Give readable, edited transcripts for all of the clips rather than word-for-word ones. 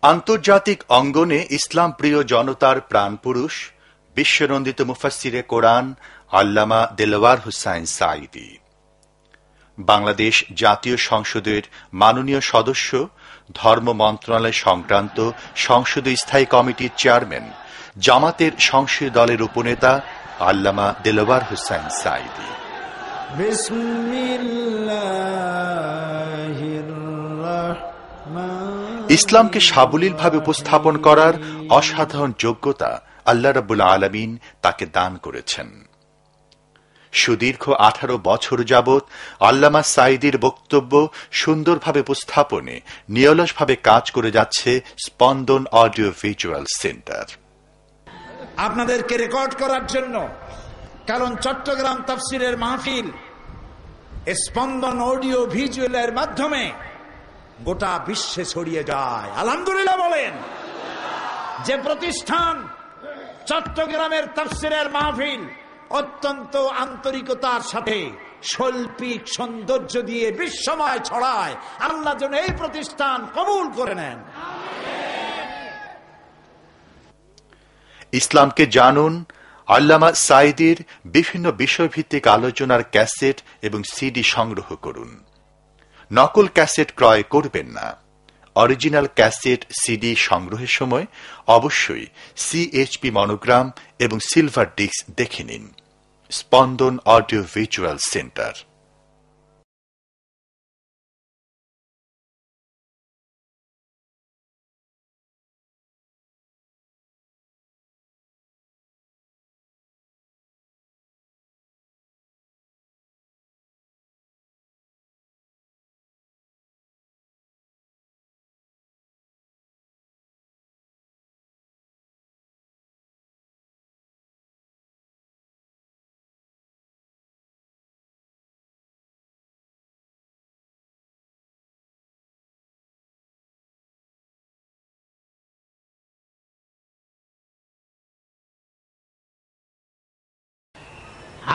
আন্তর্জাতিক অঙ্গনে ইসলাম প্রিয় জনতার প্রাণপুরুষ, বিশ্বনন্দিত মুফাসসিরে কোরআন আল্লামা দেলওয়ার হোসাইন সাঈদী। বাংলাদেশ জাতীয় সংসদের মাননীয় সদস্য, ধর্ম মন্ত্রণালয় সংক্রান্ত সংসদীয় স্থায়ী কমিটির চেয়ারম্যান, জামাতের সংসদীয় দলের উপনেতা আল্লামা দেলওয়ার হোসাইন সাঈদী। ইসলামকে সাবলীলভাবে উপস্থাপন করার অসাধারণ যোগ্যতা আল্লাহ রাব্বুল আলামিন তাকে দান করেছেন। সুদীর্ঘ 18 বছর যাবৎ আল্লামা সাঈদীর বক্তব্য সুন্দরভাবে উপস্থাপনে নিরলসভাবে কাজ করে যাচ্ছে স্পন্দন অডিও ভিজুয়াল সেন্টার। আপনাদেরকে রেকর্ড করার জন্য, কারণ চট্টগ্রাম তাফসিরের মাহফিল স্পন্দন অডিও ভিজুয়ালের মাধ্যমে গোটা বিশ্বে ছড়িয়ে যায়। আলহামদুলিল্লাহ বলেন। যে প্রতিষ্ঠান চট্টগ্রামের তাফসিরের মাহফিল অত্যন্ত আন্তরিকতার সাথে শৈল্পিক সৌন্দর্য দিয়ে বিশ্বময় ছড়ায়, আল্লাহ যেন এই প্রতিষ্ঠান কবুল করে নেন। ইসলামকে জানুন। আল্লামা সাঈদীর বিভিন্ন বিষয়ভিত্তিক আলোচনার ক্যাসেট এবং সিডি সংগ্রহ করুন। নকল ক্যাসেট ক্রয় করবেন না। অরিজিনাল ক্যাসেট সিডি সংগ্রহের সময় অবশ্যই সিএইচপি মনোগ্রাম এবং সিলভার ডিস্ক দেখে নিন। স্পন্দন অডিও ভিজুয়াল সেন্টার।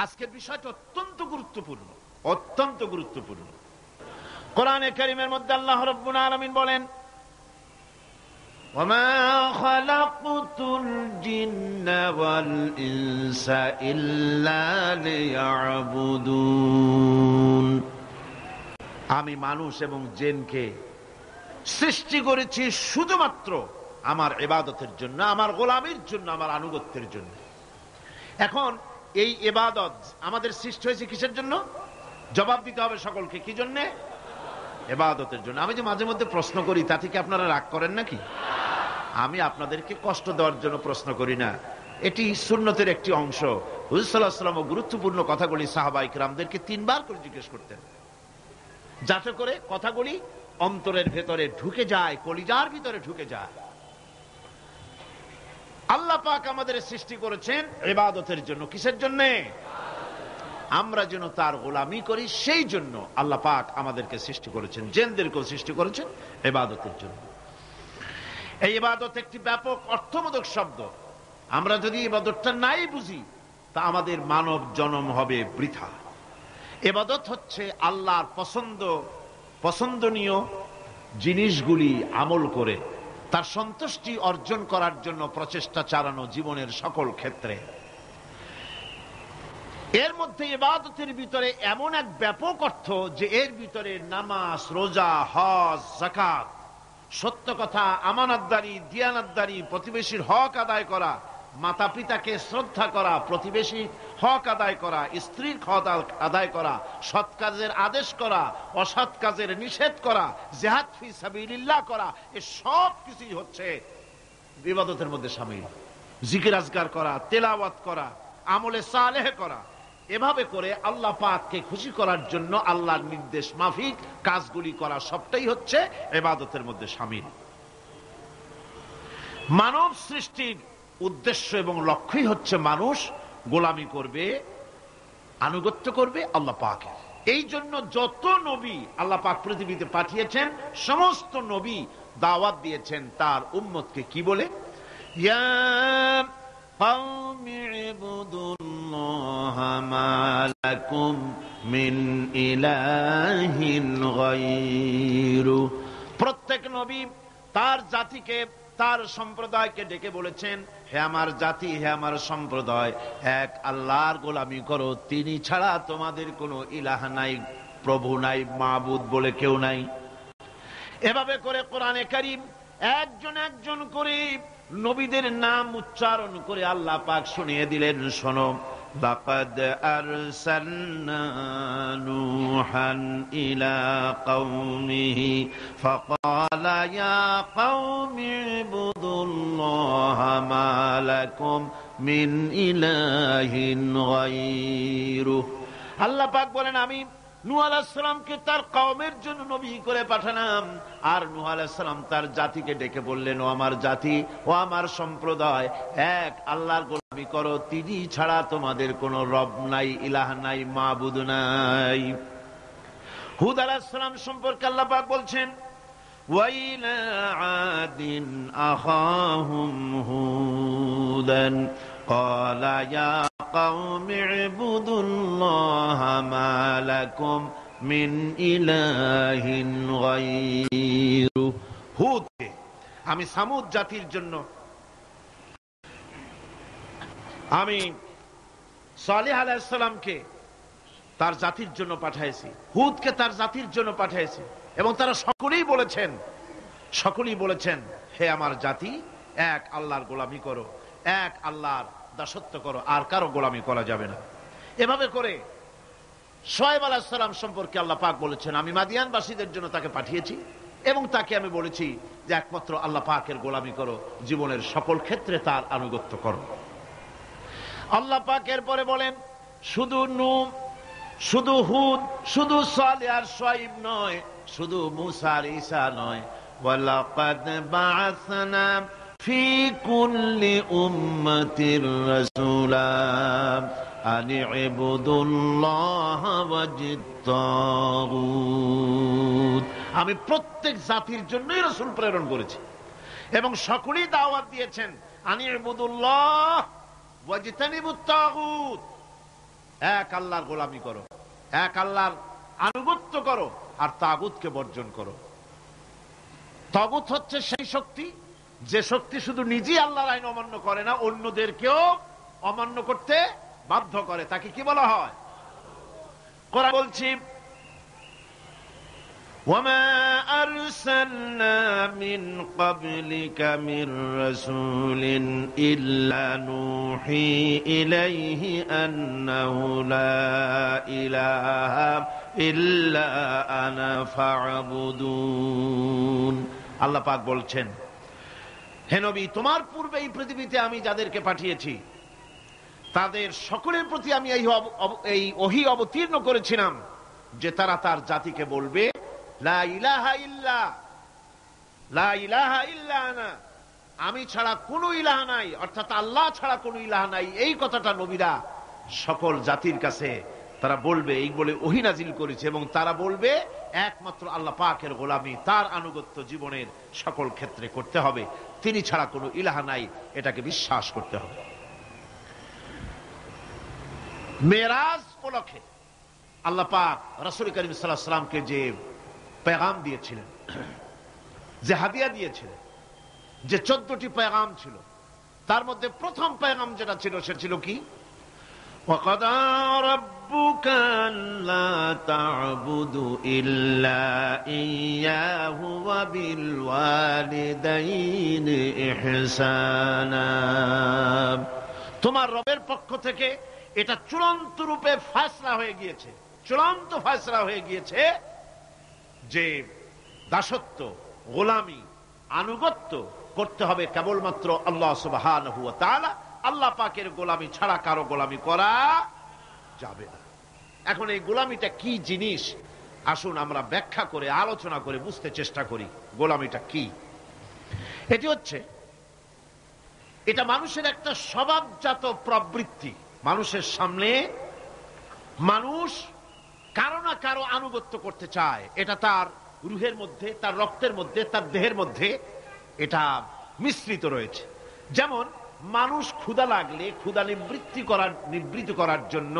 আজকের বিষয়টা অত্যন্ত গুরুত্বপূর্ণ, অত্যন্ত গুরুত্বপূর্ণ। কোরআনে কারীমের মধ্যে আল্লাহ রাব্বুল আলামিন বলেন, ওয়ামা খালাকতুল জিন্না ওয়াল ইনসা ইল্লা লিয়াবুদুন। আমি মানুষ এবং জিনকে সৃষ্টি করেছি শুধুমাত্র আমার ইবাদতের জন্য, আমার গোলামির জন্য, আমার আনুগত্যের জন্য। এখন এই ইবাদত আমাদের সৃষ্টি হয়েছে কিসের জন্য? জবাব দিতে হবে সকলকে। কি জন্য? ইবাদতের জন্য। আমি যে মাঝে মধ্যে প্রশ্ন করি, তাতে কি আপনারা রাগ করেন নাকি? আমি আপনাদেরকে কষ্ট দেওয়ার জন্য প্রশ্ন করি না, এটি সুন্নতের একটি অংশ। হুজুর সাল্লাল্লাহু আলাইহি ওয়াসাল্লাম গুরুত্বপূর্ণ কথাগুলি সাহাবায়ে কিরামদেরকে 3 বার করে জিজ্ঞেস করতেন, যাতে করে কথাগুলি অন্তরের ভেতরে ঢুকে যায়, কলিজার ভিতরে ঢুকে যায়। আল্লাহ পাক আমাদের সৃষ্টি করেছেন ইবাদতের জন্য। কিসের জন্য? আমরা যেন তার গোলামি করি, সেই জন্য আল্লাহ পাক আমাদেরকে সৃষ্টি করেছেন, জিনদেরকেও সৃষ্টি করেছেন ইবাদতের জন্য। এই ইবাদত একটি ব্যাপক অর্থবোধক শব্দ। আমরা যদি ইবাদতটা নাই বুঝি, তা আমাদের মানব জন্ম হবে বৃথা। ইবাদত হচ্ছে আল্লাহর পছন্দনীয় জিনিসগুলি আমল করে তার সন্তুষ্টি অর্জন করার জন্য প্রচেষ্টা চালানো জীবনের সকল ক্ষেত্রে। এর মধ্যে ইবাদতের ভিতরে এমন এক ব্যাপক অর্থ যে এর ভিতরে নামাজ, রোজা, হজ, যাকাত, সত্য কথা, আমানতদারি, দিয়ানতদারি, প্রতিবেশীর হক আদায় করা, মাতা পিতাকে শ্রদ্ধা করা, প্রতিবেশীর হক আদায় করা, স্ত্রীর হক আদায় করা, সৎ কাজের আদেশ করা, অসৎ কাজের নিষেধ করা, জিহাদ ফি সাবিলিল্লাহ করা, এই সব কিছুই হচ্ছে ইবাদতের মধ্যে শামিল। জিকির আজকার করা, তেলাওয়াত করা, আমলে সালেহ করা, এভাবে করে আল্লাহ পাককে খুশি করার জন্য আল্লাহর নির্দেশ মাফিক কাজগুলি করা, সবটাই হচ্ছে ইবাদতের মধ্যে শামিল। মানব সৃষ্টির উদ্দেশ্য এবং লক্ষ্যই হচ্ছে মানুষ গোলামি করবে, আনুগত্য করবে আল্লাহ পাকের। এই জন্য যত নবী আল্লাহ পাক পৃথিবীতে পাঠিয়েছেন, সমস্ত নবী দাওয়াত দিয়েছেন তার উম্মতকে কি বলে? ইয়া কওমি ইবুদুল্লাহা মা লাকুম মিন ইলাহিন গায়রু। প্রত্যেক নবী তার জাতিকে, তার সম্প্রদায়কে ডেকে বলেছেন, হে আমার জাতি, হে আমার সম্প্রদায়, এক আল্লাহর গোলামি করো, তিনি ছাড়া তোমাদের কোনো ইলাহ নাই, প্রভু নাই, মাবুদ বলে কেউ নাই। এভাবে করে কোরআনে কারীম একজন একজন করে নবীদের নাম উচ্চারণ করে আল্লাহ পাক শুনিয়ে দিলেন, শোনো, লাকাদ আরসালনা নূহান ইলা কওমিহি ফাকালা ইয়া কওমি ইবুদুল্লাহা মা লাকুম মিন ইলাহিন গায়রুহু। আল্লাহ পাক বলেন, আমি নূহ আলাইহিস সালামকে তার কওমের জন্য নবী করে পাঠালাম, আর নূহ আলাইহিস সালাম তার জাতিকে ডেকে বললেন, ও আমার জাতি, ও আমার সম্প্রদায়, এক আল্লাহর গোলামি করো, তিনি ছাড়া তোমাদের কোনো রব নাই, ইলাহ নাই, মাবুদ নাই। হুদ আলাইহিস সালাম সম্পর্কে আল্লাহ পাক বলছেন, ওয়াইলা আদিন আখাহুম হুদান ক্বালা ইয়া কওমি ইবুদুল্লাহা মা লাকুম মিন ইলাহিন গায়রুহু। হুদকে আমি সামুদ জাতির জন্য, আমি সালেহ আলাইহিস সালামকে তার জাতির জন্য পাঠাইছি, হুদকে তার জাতির জন্য পাঠাইছি, এবং তারা সকলেই বলেছেন, হে আমার জাতি, এক আল্লাহর গোলামি করো, এক আল্লাহর দাসত্ব করো, আর কারো গোলামি করা যাবে না। এভাবে করে শুআয়ব আলাইহিস সালাম সম্পর্কে আল্লাহ পাক বলেছেন, আমি মাদিয়ানবাসীদের জন্য তাকে পাঠিয়েছি, এবং তাকে আমি বলেছি যে একমাত্র আল্লাহ পাকের গোলামি করো, জীবনের সকল ক্ষেত্রে তার আনুগত্য করো। আল্লাহ পাক এরপরে বলেন, শুধু নূহ, শুধু হুদ, শুধু সালেহ আর শুআয়ব নয়, শুধু মূসা আর ঈসা নয়, ওয়ালাকাদ বা'আসনা ফি কুল্লি উম্মাতির রাসূলা আন ইবুদুল্লাহা ওয়াজতাগুত। আমি প্রত্যেক জাতির জন্যই রাসূল প্রেরণ করেছি, এবং সকলেই দাওয়াত দিয়েছেন, আন ইবুদুল্লাহ ওয়াজতানিবুত তাগুত, এক আল্লাহর গোলামি করো, এক আল্লাহর আনুগত্য করো, আর তাগুতকে বর্জন করো। তাগুত হচ্ছে সেই শক্তি, যে শক্তি শুধু নিজেই আল্লাহর আইন অমান্য করে না, অন্যদেরকেও অমান্য করতে বাধ্য করে, তাকে কি বলা হয়? কোরআন বলছি, ওয়ামা আরসালনা মিন ক্বাবলিকা মির রাসূলিন ইল্লা নূহি ইলাইহি আন্নাহু লা ইলাহা ইল্লা আনা ফা'বুদুন। আল্লাহ পাক বলছেন, হে নবী, তোমার পূর্বে এই পৃথিবীতে আমি যাদেরকে পাঠিয়েছি তাদের সকলের প্রতি আমি এই ওহী অবতীর্ণ করেছিলাম যে তারা তার জাতিকে বলবে, লা ইলাহা ইল্লা, লা ইলাহা ইল্লা আনা, আমি ছাড়া কোনো ইলাহ নাই, অর্থাৎ আল্লাহ ছাড়া কোনো ইলাহ নাই। এই কথাটা নবীরা সকল জাতির কাছে তারা বলবে, এই বলে ওহী নাজিল করেছে, এবং তারা বলবে একমাত্র আল্লাহ পাকের গোলামি, তার আনুগত্য জীবনের সকল ক্ষেত্রে করতে হবে, তিনি ছাড়া কোনো ইলাহ নাই, এটাকে বিশ্বাস করতে হবে। মেরাজ উপলক্ষে আল্লাহ পাক রাসূল করিম সাল্লাল্লাহু আলাইহি ওয়াসাল্লামকে যে পেগাম দিয়েছিলেন, যে হাদিয়া দিয়েছিলেন, যে 14টি পেগাম ছিল, তার মধ্যে প্রথম পেগাম যেটা ছিল সে ছিল কি? ওয়াকাদা রাব্বুকা আল্লা তা'বুদু ইল্লা ইয়্যাহু ওয়া বিল ওয়ালিদাইনি ইহসানা। তোমার রবের পক্ষ থেকে এটা চূড়ান্ত রূপে ফয়সালা হয়ে গিয়েছে, চূড়ান্ত ফয়সালা হয়ে গিয়েছে যে দাসত্ব, গোলামি, আনুগত্য করতে হবে কেবলমাত্র আল্লাহ সুবহানাহু ওয়া তাআলা। আল্লাহ পাকের গোলামি ছাড়া কারো গোলামি করা যাবে না। এখন এই গোলামিটা কি জিনিস, আসুন আমরা ব্যাখ্যা করে আলোচনা করে বুঝতে চেষ্টা করি গোলামিটা কি। এটি হচ্ছে, এটা মানুষের একটা স্বভাবজাত প্রবৃত্তি। মানুষের সামনে মানুষ কারো না কারো আনুগত্য করতে চায়, এটা তার রুহের মধ্যে, তার রক্তের মধ্যে, তার দেহের মধ্যে এটা মিশ্রিত রয়েছে। যেমন মানুষ ক্ষুধা লাগলে ক্ষুধা নিবৃত্ত করার জন্য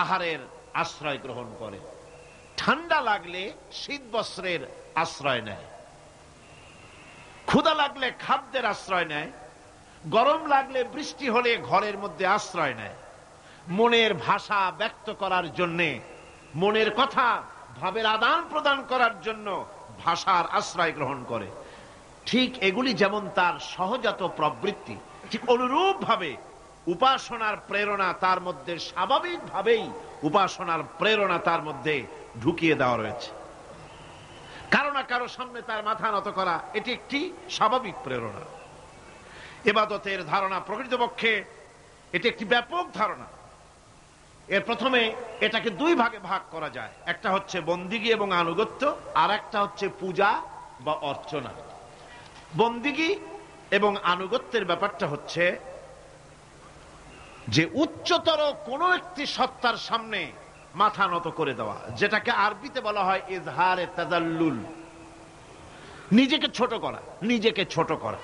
আহারের আশ্রয় গ্রহণ করে, ঠান্ডা লাগলে শীত বস্ত্রের আশ্রয় নেয়। ক্ষুধা লাগলে খাদ্যের আশ্রয় নেয়, গরম লাগলে বৃষ্টি হলে ঘরের মধ্যে আশ্রয় নেয়, মনের ভাষা ব্যক্ত করার জন্যে, মনের কথা ভাবের আদান প্রদান করার জন্য ভাষার আশ্রয় গ্রহণ করে। ঠিক এগুলি যেমন তার সহজাত প্রবৃত্তি, ঠিক অনুরূপ ভাবে উপাসনার প্রেরণা তার মধ্যে স্বাভাবিকভাবেই উপাসনার প্রেরণা তার মধ্যে ঢুকিয়ে দেওয়া রয়েছে। কারো না কারো সামনে তার মাথা নত করা এটি একটি স্বাভাবিক প্রেরণা। ইবাদতের ধারণা প্রকৃতপক্ষে এটি একটি ব্যাপক ধারণা। এর প্রথমে এটাকে দুই ভাগে ভাগ করা যায়, একটা হচ্ছে বন্দিগি এবং আনুগত্য, আর একটা হচ্ছে পূজা বা অর্চনা। বন্দিগি এবং আনুগত্যের ব্যাপারটা হচ্ছে যে উচ্চতর কোন একটি সত্তার সামনে মাথা নত করে দেওয়া, যেটাকে আরবিতে বলা হয় ইজহারে তাজাল্লুল, নিজেকে ছোট করা, নিজেকে ছোট করা।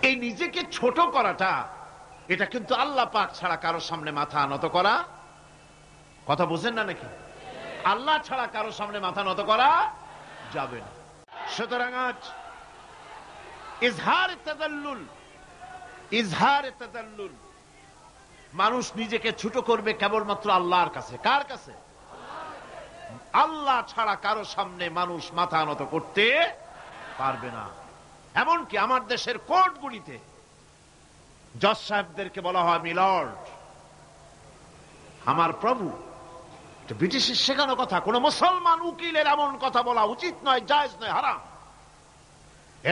এই নিজেকে ছোট করাটা এটা কিন্তু আল্লাহ পাক ছাড়া কারো সামনে মাথা নত করা, কথা বুঝেন না নাকি? আল্লাহ ছাড়া কারো সামনে মাথা নত করা যাবে না। সুতরাং আজ ইজহারে তাজাল্লুল, ইজহারে তাজাল্লুল, মানুষ নিজেকে ছোট করবে কেবলমাত্র আল্লাহর কাছে। কার কাছে? আল্লাহ ছাড়া কারো সামনে মানুষ মাথা নত করতে পারবে না। এমনকি আমার দেশের কোর্টগুলিতে জজ সাহেবদেরকে বলা হয় মিলর্ড, আমার প্রভু। ব্রিটিশের শেখানো কথা, কোন মুসলমান উকিলের এমন কথা বলা উচিত নয়, জায়েজ নয়, হারাম।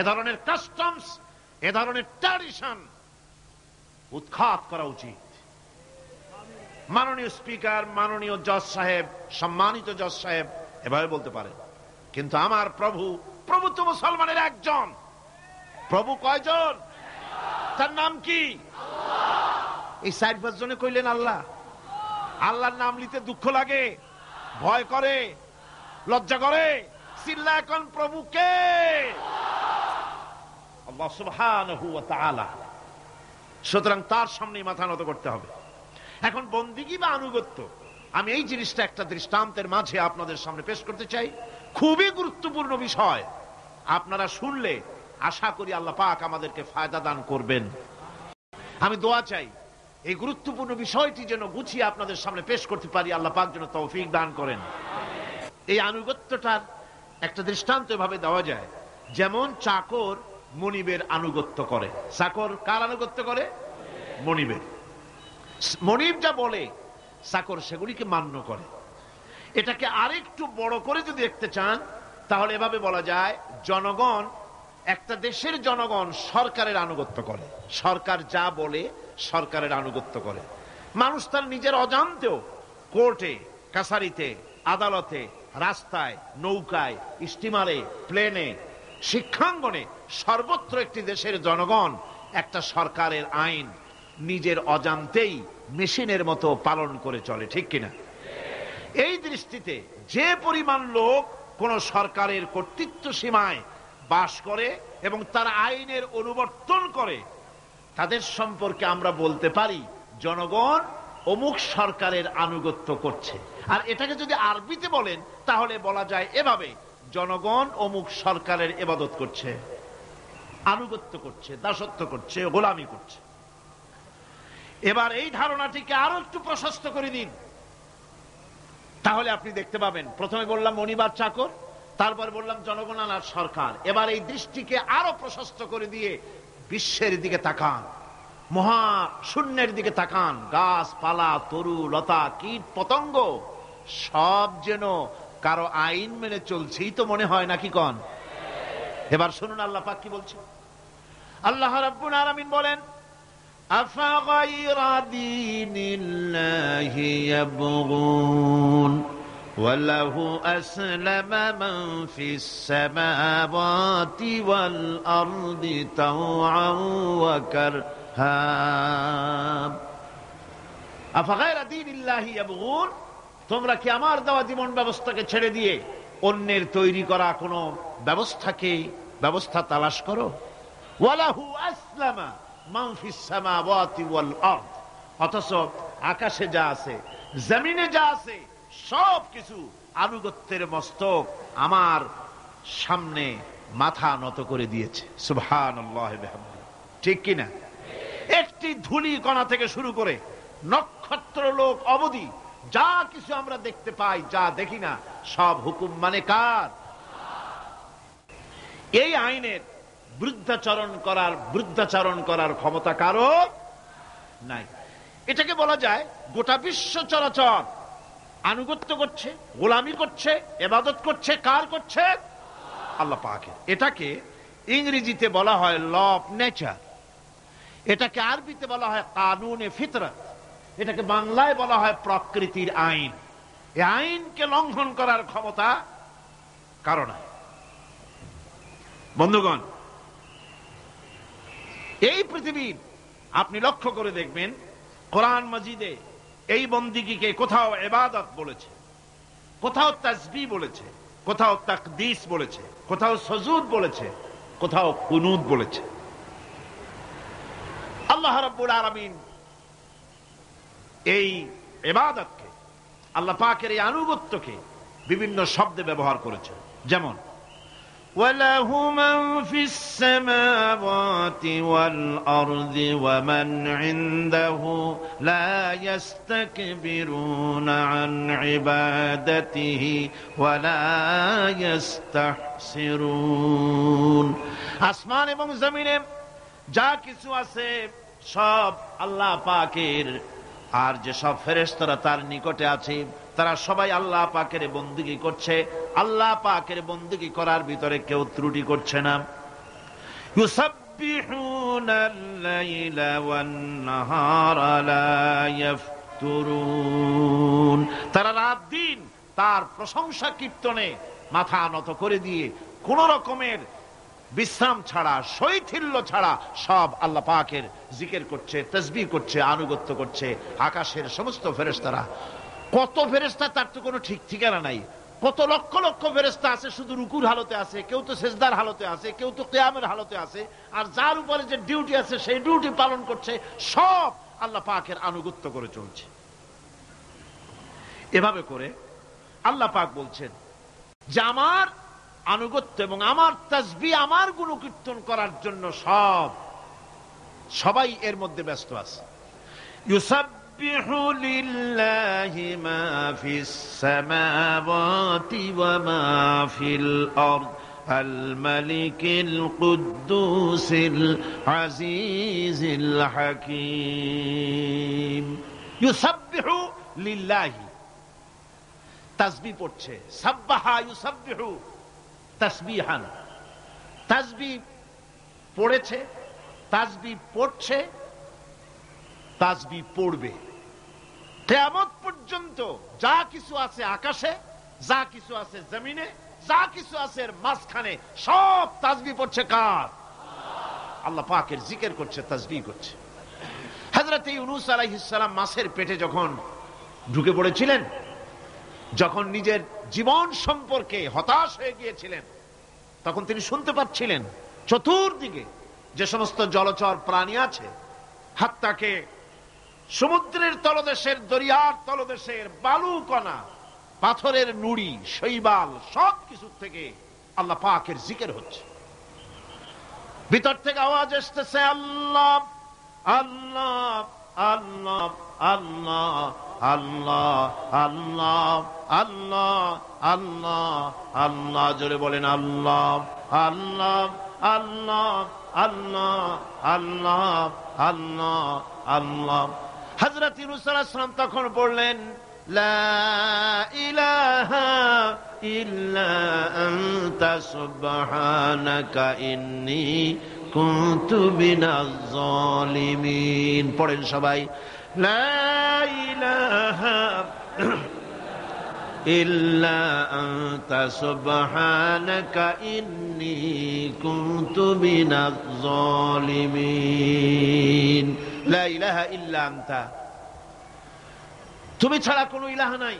এ ধরনের কাস্টমস, এ ধরনের ট্র্যাডিশন উৎখাত করা উচিত। মাননীয় স্পিকার, মাননীয় জজ সাহেব, সম্মানিত জজ সাহেব এভাবে বলতে পারে, কিন্তু আমার প্রভু, প্রভু তো মুসলমানের একজন। প্রভু কয়জন? তার নাম কি? এই 4-5 জনে কইলেন আল্লাহ। আল্লাহর নাম নিতে দুঃখ লাগে, ভয় করে, লজ্জা করে, চিল্লা এখন প্রভুকে আল্লাহ সুবহানাহু ওয়া তাআলা। সুতরাং তার সামনে মাথা নত করতে হবে। এখন বন্দিগি বা আনুগত্য, আমি এই জিনিসটা একটা দৃষ্টান্তের মাঝে আপনাদের সামনে পেশ করতে চাই। খুবই গুরুত্বপূর্ণ বিষয়, আপনারা শুনলে আশা করি আল্লাহ পাক আমাদেরকে ফায়দা দান করবেন। আমি দোয়া চাই এই গুরুত্বপূর্ণ বিষয়টি যেন গুছিয়ে আপনাদের সামনে পেশ করতে পারি, আল্লাহ পাক যেন তৌফিক দান করেন। এই আনুগত্যটার একটা দৃষ্টান্ত এভাবে দেওয়া যায়, যেমন চাকর মনিবের আনুগত্য করে। চাকর কার আনুগত্য করে? মনিবের। মনিব যা বলে চাকর সেগুলিকে মান্য করে। এটাকে আরেকটু বড় করে যদি দেখতে চান তাহলে এভাবে বলা যায়, জনগণ, একটা দেশের জনগণ সরকারের আনুগত্য করে। সরকার যা বলে সরকারের আনুগত্য করে। মানুষ তার নিজের অজান্তেও কোর্টে, কাছারিতে, আদালতে, রাস্তায়, নৌকায়, স্টিমারে, প্লেনে, শিক্ষাঙ্গনে, সর্বত্র একটি দেশের জনগণ একটা সরকারের আইন নিজের অজান্তেই মেশিনের মতো পালন করে চলে, ঠিক কিনা? এই দৃষ্টিতে যে পরিমাণ লোক কোন সরকারের কর্তৃত্ব সীমায় বাস করে এবং তার আইনের অনুবর্তন করে, তাদের সম্পর্কে আমরা বলতে পারি জনগণ অমুক সরকারের আনুগত্য করছে। আর এটাকে যদি আরবিতে বলেন তাহলে বলা যায় এভাবে, জনগণ অমুক সরকারের ইবাদত করছে, আনুগত্য করছে, দাসত্ব করছে, গোলামি করছে। এবার এই ধারণাটিকে আরো একটু প্রশস্ত করে দিন, তাহলে আপনি দেখতে পাবেন, প্রথমে বললাম মনিবার চাকর, তারপর বললাম জনগণ আর সরকার। এবার এই দৃষ্টিকে আরো প্রশস্ত করে দিয়ে বিশ্বের দিকে তাকান, মহা শূন্যের দিকে তাকান। গাছপালা, তরু লতা, কীট পতঙ্গ সব যেন কারো আইন মেনে চলছেই তো মনে হয়, নাকি কন? এবার শুনুন আল্লাহ পাক কি বলছে। আল্লাহ রাব্বুল আলামিন বলেন, আফাগায়রা দীনিল্লাহি ইয়াবগুন ওয়ালাহু আসলামা মান ফিস সামাওয়াতি ওয়াল আরদি তাওআন ওয়া কারহা। আফাগায়রা দীনিল্লাহি ইয়াবগুন, তোমরা কি আমার দেওয়া জীবন ব্যবস্থাকে ছেড়ে দিয়ে অন্যের তৈরি করা কোন ব্যবস্থা তালাশ করো? ওয়ালাহু আসলামা মান ফিস সামাওয়াতি ওয়াল আরদ, অথচ আকাশে যা আছে, জমিনে যা আছে, সব কিছু আনুগত্যের মস্তক আমার সামনে মাথা নত করে দিয়েছে। সুবহানাল্লাহ বিহামদিহি, ঠিক কিনা? একটি ধূলি কণা থেকে শুরু করে নক্ষত্র লোক অবধি যা কিছু আমরা দেখতে পাই, যা দেখি না, সব হুকুম মানে কার? এই আইনের বৃদ্ধাচরণ করার ক্ষমতা কারো নাই। এটাকে বলা যায় গোটা বিশ্ব চরাচর আনুগত্য করছে, গোলামি করছে, ইবাদত করছে। কার করছে? আল্লাহ পাকের। এটাকে ইংরেজিতে বলা হয় ল অফ নেচার, এটাকে আরবিতে বলা হয় কানুনে ফিতরত, এটাকে বাংলায় বলা হয় প্রকৃতির আইন। এই আইনকে লঙ্ঘন করার ক্ষমতা কারো নাই। বন্ধুগণ, এই পৃথিবীর আপনি লক্ষ্য করে দেখবেন কোরআন মাজিদে এই বন্দিগিকে কোথাও ইবাদত বলেছে, কোথাও তাসবিহ বলেছে, কোথাও তাকদীস বলেছে, কোথাও সুজুদ বলেছে, কোথাও কুনুত বলেছে। আল্লাহ রাব্বুল আলামিন এই ইবাদতকে, আল্লাহ পাকের এই আনুগত্যকে বিভিন্ন শব্দে ব্যবহার করেছে। যেমন وَلَهُ مَنْ فِي السَّمَاوَاتِ وَالْأَرْضِ وَمَنْ عِنْدَهُ لَا يَسْتَكْبِرُونَ عَنْ عِبَادَتِهِ وَلَا يَسْتَحْسِرُونَ। আসমান এবং জমিনে যা কিছু আছে সব আল্লাহ পাকের, আর যে সব ফেরেশতারা তার নিকটে আছে তারা সবাই আল্লাহ পাকের বন্দেগী করছে। আল্লাহ পাকের বন্দেগী করার ভিতরে কেউ ত্রুটি করছে না। ইউসাব্বিহুনাল লাইলা ওয়ান নাহারা লা ইয়াফতুরুন। তারা রাত দিন তার প্রশংসা কীর্তনে মাথা নত করে দিয়ে কোন রকমের বিশ্রাম ছাড়া, শৈথিল্য ছাড়া সব আল্লাহ পাকের জিকির করছে, তাসবিহ করছে, আনুগত্য করছে। আকাশের সমস্ত ফেরেশতারা, কত ফেরেশতা তার তো কোনো ঠিক ঠিকানা নাই। কত লক্ষ লক্ষ ফেরেশতা আছে শুধু রুকুর হালতে আছে, কেউ তো সেজদার হালতে আছে, কেউ তো কিয়ামের হালতে আছে। আর যার উপরে যে ডিউটি আছে সেই ডিউটি পালন করছে, সব আল্লাহ পাকের আনুগত্য করে চলছে। এভাবে করে আল্লাহ পাক বলছেন যে আমার আনুগত্য এবং আমার তাসবিহ, আমার গুণকীর্তন করার জন্য সবাই এর মধ্যে ব্যস্ত আছে। ইউসাব্বিহু লিল্লাহি মা ফিস সামাওয়াতি ওয়া মা ফিল আরদ আল মালিকিল কুদ্দুসিল আজিজিল হাকীম। ইউসাব্বিহু লিল্লাহি, তাসবিহ পড়ছে, সাব্বাহা ইউসাব্বিহু তাসবিহান। তাসবিহ পড়েছে, তাসবিহ পড়ছে, তাসবিহ পড়বে। কিয়ামত পর্যন্ত যা কিছু আছে আকাশে, যা কিছু আছে জমিনে, যা কিছু আছে এর মাঝখানে, সব তাসবিহ পড়ছে কার? আল্লাহ পাকের জিকির করছে, তাসবিহ করছে। হযরত ইউনূস আলাইহিস সালাম মাছের পেটে যখন ঢুকে পড়েছিলেন, যখন নিজের জীবন সম্পর্কে হতাশ হয়ে গিয়েছিলেন, তখন তিনি শুনতে পাচ্ছিলেন চতুর্দিকে যে সমস্ত জলচর প্রাণী আছে, হাত্তাকে সমুদ্রের তলদেশের, দরিয়ার তলদেশের বালুকণা, পাথরের নুড়ি, শৈবাল, সব কিছু থেকে আল্লাহ পাকের জিকির হচ্ছে। ভিতর থেকে আওয়াজ আসতেছে আল্লাহ আল্লাহ আল্লাহ আল্লাহ আল্লাহ আল্লাহ আল্লাহ আল্লাহ আল্লাহ। জোরে বলেন আল্লাহ আল্লাহ আল্লাহ আল্লাহ আল্লাহ আল্লাহ আল্লাহ। হযরত ইউনূস আলাইহিস সালাম তখন বললেন লা ইলাহা ইল্লা আনতা সুবহানাকা ইন্নী কুনতু মিনাজ জালিমিন। পড়েন সবাই, লা ইলাহা ইল্লা আনতা সুবহানাকা ইন্নী কুনতু মিনাজ জালিমিন। লা ইলাহা ইল্লা আনতা, তুমি ছাড়া কোনো ইলাহ নাই।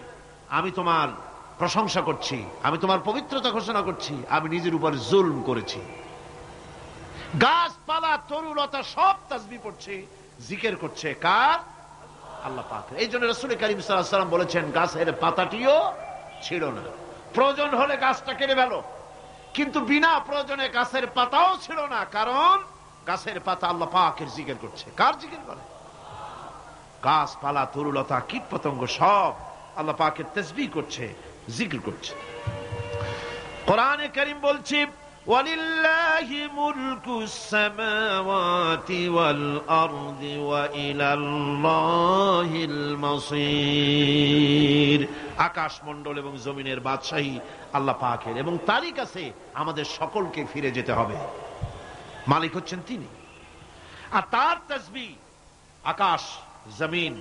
আমি তোমার প্রশংসা করছি, আমি তোমার পবিত্রতা ঘোষণা করছি। আমি নিজের উপর জুলম করেছি। গাছপালা, তরুলতা সব তাসবিহ পড়ছে, জিকির করছে কার? আল্লাহ পাক। এই জন্য রাসূল কারীম সাল্লাল্লাহু আলাইহি ওয়াসাল্লাম বলেছেন গাছের পাতাটিও ছিঁড়ো না, প্রয়োজন হলে গাছটা কেটে ফেলো, কিন্তু বিনা প্রয়োজনে গাছের পাতাও ছিল না, কারণ গাছের পাতা আল্লাহ পাকের জিকির করছে। কার জিকির করে? গাছপালা, তরুলতা, কীট পতঙ্গ সব আল্লাহ পাকের তাসবিহ করছে, জিকির করছে। কোরআনে কারীম বলছে, ওয়ালিল্লাহি মুলকুস সামাওয়াতি ওয়াল আরদি ওয়া ইলাল্লাহিল মাসির। আকাশ মণ্ডল এবং জমিনের বাদশাহী আল্লাহ পাকের, এবং তারই কাছে আমাদের সকলকে ফিরে যেতে হবে। মালিক হচ্ছেন তিনি, আর তার তাসবিহ আকাশ জমিন,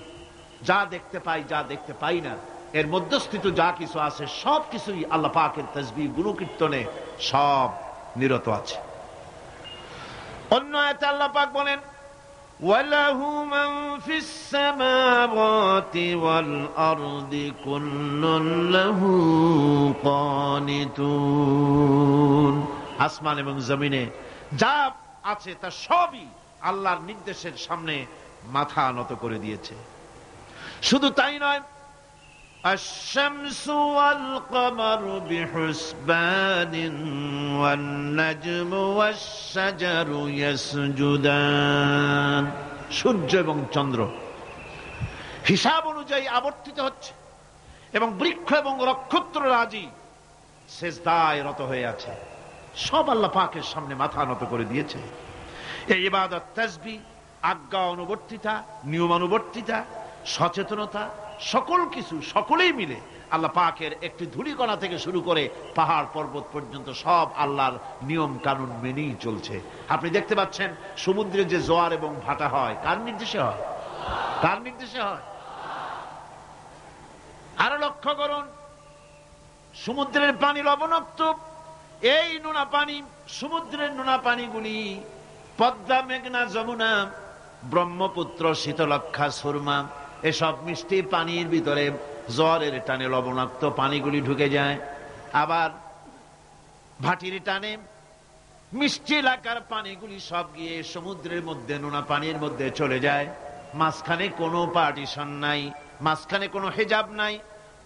যা দেখতে পাই যা দেখতে পাই না, এর মধ্যস্থিত যা কিছু আছে সব কিছুই আল্লাহ পাকের তাসবিহ গুণকীর্তনে সব নিরত আছে। অন্য আয়াতে আল্লাহ পাক বলেন, ওয়ালাহু মান ফিস সামাওয়াতি ওয়াল আরদি কুল্লুন লাহু কানিতুন। আসমান এবং জমিনে যা আছে তা সবই আল্লাহর নির্দেশের সামনে মাথা নত করে দিয়েছে। শুধু তাই নয়, আশ-শামসু ওয়াল কমারু বিহুসবানিন ওয়ান নাজমু ওয়াশ-শাজারু ইয়াসজুদান। সূর্য এবং চন্দ্র হিসাব অনুযায়ী আবর্তিত হচ্ছে, এবং বৃক্ষ এবং নক্ষত্ররাজি সিজদায় রত হয়ে আছে। সব আল্লাহ পাকের সামনে মাথা নত করে দিয়েছে। এই ইবাদত, তাসবিহ, আজ্ঞা অনুবর্তিতা, নিয়মানুবর্তিতা, সচেতনতা, সকল কিছু সকলেই মিলে আল্লাহ পাকের একটি ধূলিকণা থেকে শুরু করে পাহাড় পর্বত পর্যন্ত সব আল্লাহর নিয়ম কানুন মেনেই চলছে। আপনি দেখতে পাচ্ছেন সমুদ্রে যে জোয়ার এবং ভাটা হয়, কার নির্দেশে হয়? কার নির্দেশে হয়? আরো লক্ষ্য করুন, সমুদ্রের পানি লবণাক্ত। এই নোনা পানি, সমুদ্রের নোনা পানিগুলি পদ্মা, মেঘনা, যমুনা, ব্রহ্মপুত্র, শীতলক্ষা, সুরমা, এসব মিষ্টি পানির ভিতরে জ্বরের টানে লবণাক্ত পানিগুলি ঢুকে যায়। আবার ভাটির টানে মিষ্টি এলাকার পানিগুলি সব গিয়ে সমুদ্রের মধ্যে নোনা পানির মধ্যে চলে যায়। মাঝখানে কোনো পার্টিশন নাই, মাঝখানে কোনো হেজাব নাই,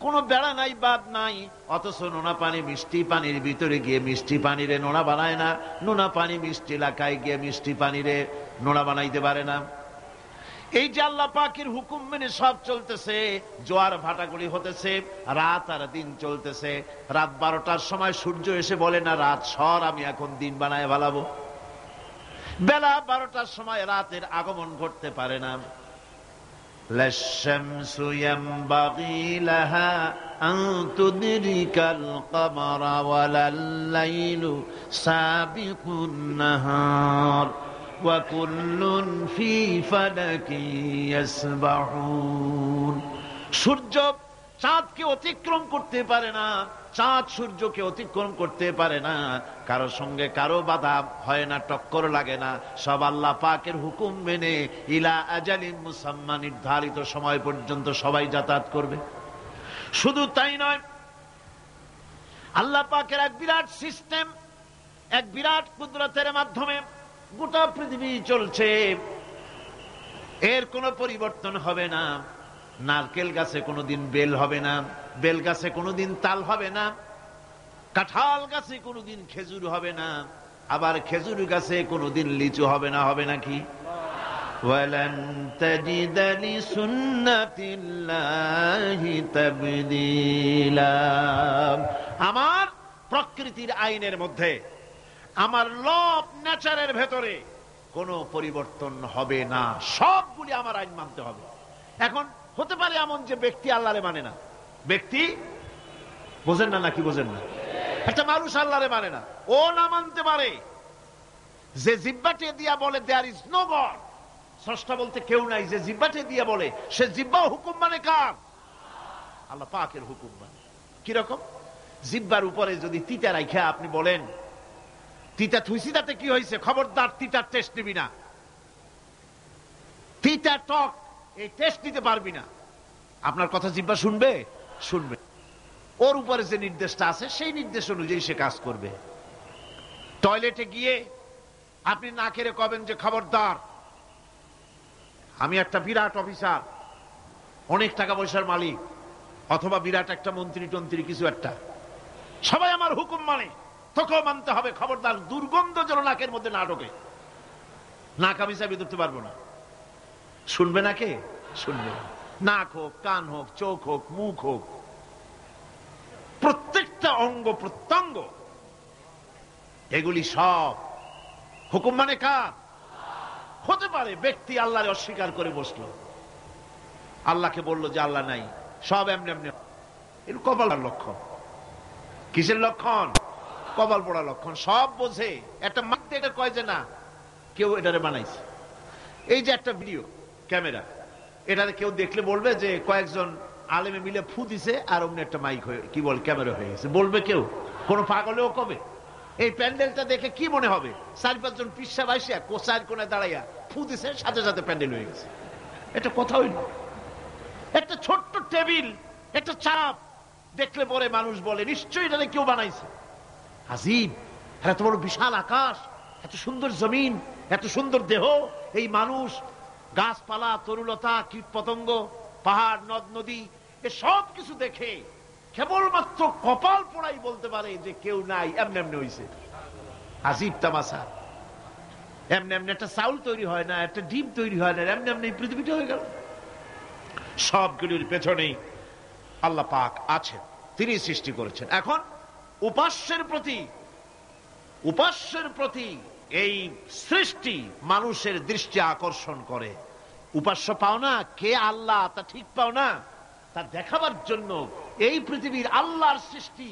কোনো বেড়া নাই, বাদ নাই। অথচ নোনা পানি মিষ্টি পানির ভিতরে গিয়ে মিষ্টি পানিরে নোনা বানায় না, নোনা পানি মিষ্টি এলাকায় গিয়ে মিষ্টি পানিরে নোনা বানাইতে পারে না। এই যে আল্লাহ পাকের হুকুম মেনে সব চলতেছে, জোয়ার ভাটাগুলি হতেছে, রাত আর দিন চলতেছে। রাত 12টার সময় সূর্য এসে বলে না, রাত সর, আমি এখন দিন বানায় ভালাবো। বেলা 12টার সময় রাতের আগমন ঘটতে পারে না। লাশ-শামসু ইয়ামবাগি লাহা আন তুদরিকাল কমারা ওয়ালাল লাইলু সাবিকুন নাহার ওয়া কুল্লুন ফি ফালাকিন ইয়াসবাহুন। সূর্য চাঁদকে অতিক্রম করতে পারে না, চাঁদ সূর্যকে অতিক্রম করতে পারে না, কারো সঙ্গে কারো বাধা হয় না, টক্কর লাগে না। সব আল্লাহ পাকের হুকুম মেনে ইলা আজালিন মুসাম্মা, নির্ধারিত সময় পর্যন্ত সবাই যাতায়াত করবে। শুধু তাই নয়, আল্লাহ পাকের এক বিরাট সিস্টেম, এক বিরাট কুদরতের মাধ্যমে গোটা পৃথিবী চলছে। এর কোনো পরিবর্তন হবে না। নারকেল গাছে কোনোদিন বেল হবে না, বেল গাছে কোনোদিন তাল হবে না, কাঁঠাল গাছে কোনোদিন খেজুর হবে না, আবার খেজুর গাছে কোনোদিন লিচু হবে না। হবে নাকি? ওয়ালান তাজিদা লিসুন্নাতিল্লাহি তাবদীলা। আমার প্রকৃতির আইনের মধ্যে, আমার ল অফ নেচারের ভেতরে কোনো পরিবর্তন হবে না। সবগুলি আমার আইন মানতে হবে। এখন হতে পারে এমন যে ব্যক্তি আল্লাহরে মানে না, ব্যক্তি, বোঝেন না নাকি? বোঝেন না? একটা মানুষ আল্লাহরে মানে না, ও না মানতে পারে যে জিহ্বাটে দিয়া বলে দেয়ার ইজ নো গড, স্রষ্টা বলতে কেউ নাই। যে জিহ্বাটে দিয়া বলে, সে জিহ্বা হুকুম মানে কার? আল্লাহ পাকের হুকুম মানে। কিরকম? জিহ্বার উপরে যদি তিতা রাখা আপনি বলেন, তিতা থুইছি তাতে কি হয়েছে, খবরদার তিতার টেস্ট নিবি না, তিতা টক এই টেস্ট নিতে পারবি না, আপনার কথা জিহ্বা শুনবে? শুনবে। ওর উপরে যে নির্দেশটা আছে সেই নির্দেশ অনুযায়ী সে কাজ করবে। টয়লেটে গিয়ে আপনি নাকেরে কবেন যে খবরদার, আমি একটা বিরাট অফিসার, অনেক টাকা পয়সার মালিক, অথবা বিরাট একটা মন্ত্রী টন্ত্রী কিছু একটা, সবাই আমার হুকুম মানে, তোকেও মানতে হবে, খবরদার দুর্গন্ধ যেন নাকের মধ্যে না ঢোকে। নাক আমি চাবি ধরতে পারবো না। শুনবে না কে? শুনবে। নাক হোক, কান হোক, চোখ হোক, মুখ হোক, প্রত্যেকটা অঙ্গ প্রত্যঙ্গ, এগুলি সব হুকুম মানে কার? হতে পারে ব্যক্তি আল্লাহরে অস্বীকার করে বসলো, আল্লাহকে বললো যে আল্লাহ নাই, সব এমনি এমনি। এর কপালের লক্ষণ। কিসের লক্ষণ? কপাল পড়া লক্ষণ। সব বোঝে, একটা মারতে এটা কয় যে না কেউ এটারে বানাইছে। এই যে একটা ভিডিও ক্যামেরা, এটারে কেউ দেখলে বলবে যে কয়েকজন আলেমে মিলে ফু দিছে আর অমনি একটা মাইক হয়ে কি বল ক্যামেরা হয়ে গেছে, বলবে কেউ? কোন পাগলেও কবে? এই প্যান্ডেলটা দেখে কি মনে হবে? 4-5 জন পিসা বাইসিয়া কোচার কোনায় দাঁড়াইয়া ফু দিছে, সাথে সাথে প্যান্ডেল হয়ে গেছে। এটা কথা হইল? একটা ছোট্ট টেবিল, একটা চাপ দেখলে পরে মানুষ বলে নিশ্চয়ই এটা কেউ বানাইছে। আজীব, এত বড় বিশাল আকাশ, এত সুন্দর জমিন, এত সুন্দর দেহ, এই মানুষ, গাছপালা, তরুলতা, কীট পতঙ্গ, পাহাড়, নদ নদী, এ সব কিছু দেখে কেবলমাত্র কপাল পোড়াই বলতে পারে যে কেউ নাই, এমনি এমনি হইছে। আজীব তামাশা। এমনি এমনি একটা চাউল তৈরি হয় না, একটা ডিম তৈরি হয় না, এমনি এমনি পৃথিবীটা হয়ে গেল। সবগুলির পেছনেই আল্লাহ পাক আছেন, তিনি সৃষ্টি করেছেন। এখন উপাস্যের প্রতি এই সৃষ্টি মানুষের দৃষ্টি আকর্ষণ করে। উপাস্য পাও না কে আল্লাহ, তা ঠিক পাও না, তা দেখাবার জন্য এই পৃথিবীর আল্লাহর সৃষ্টি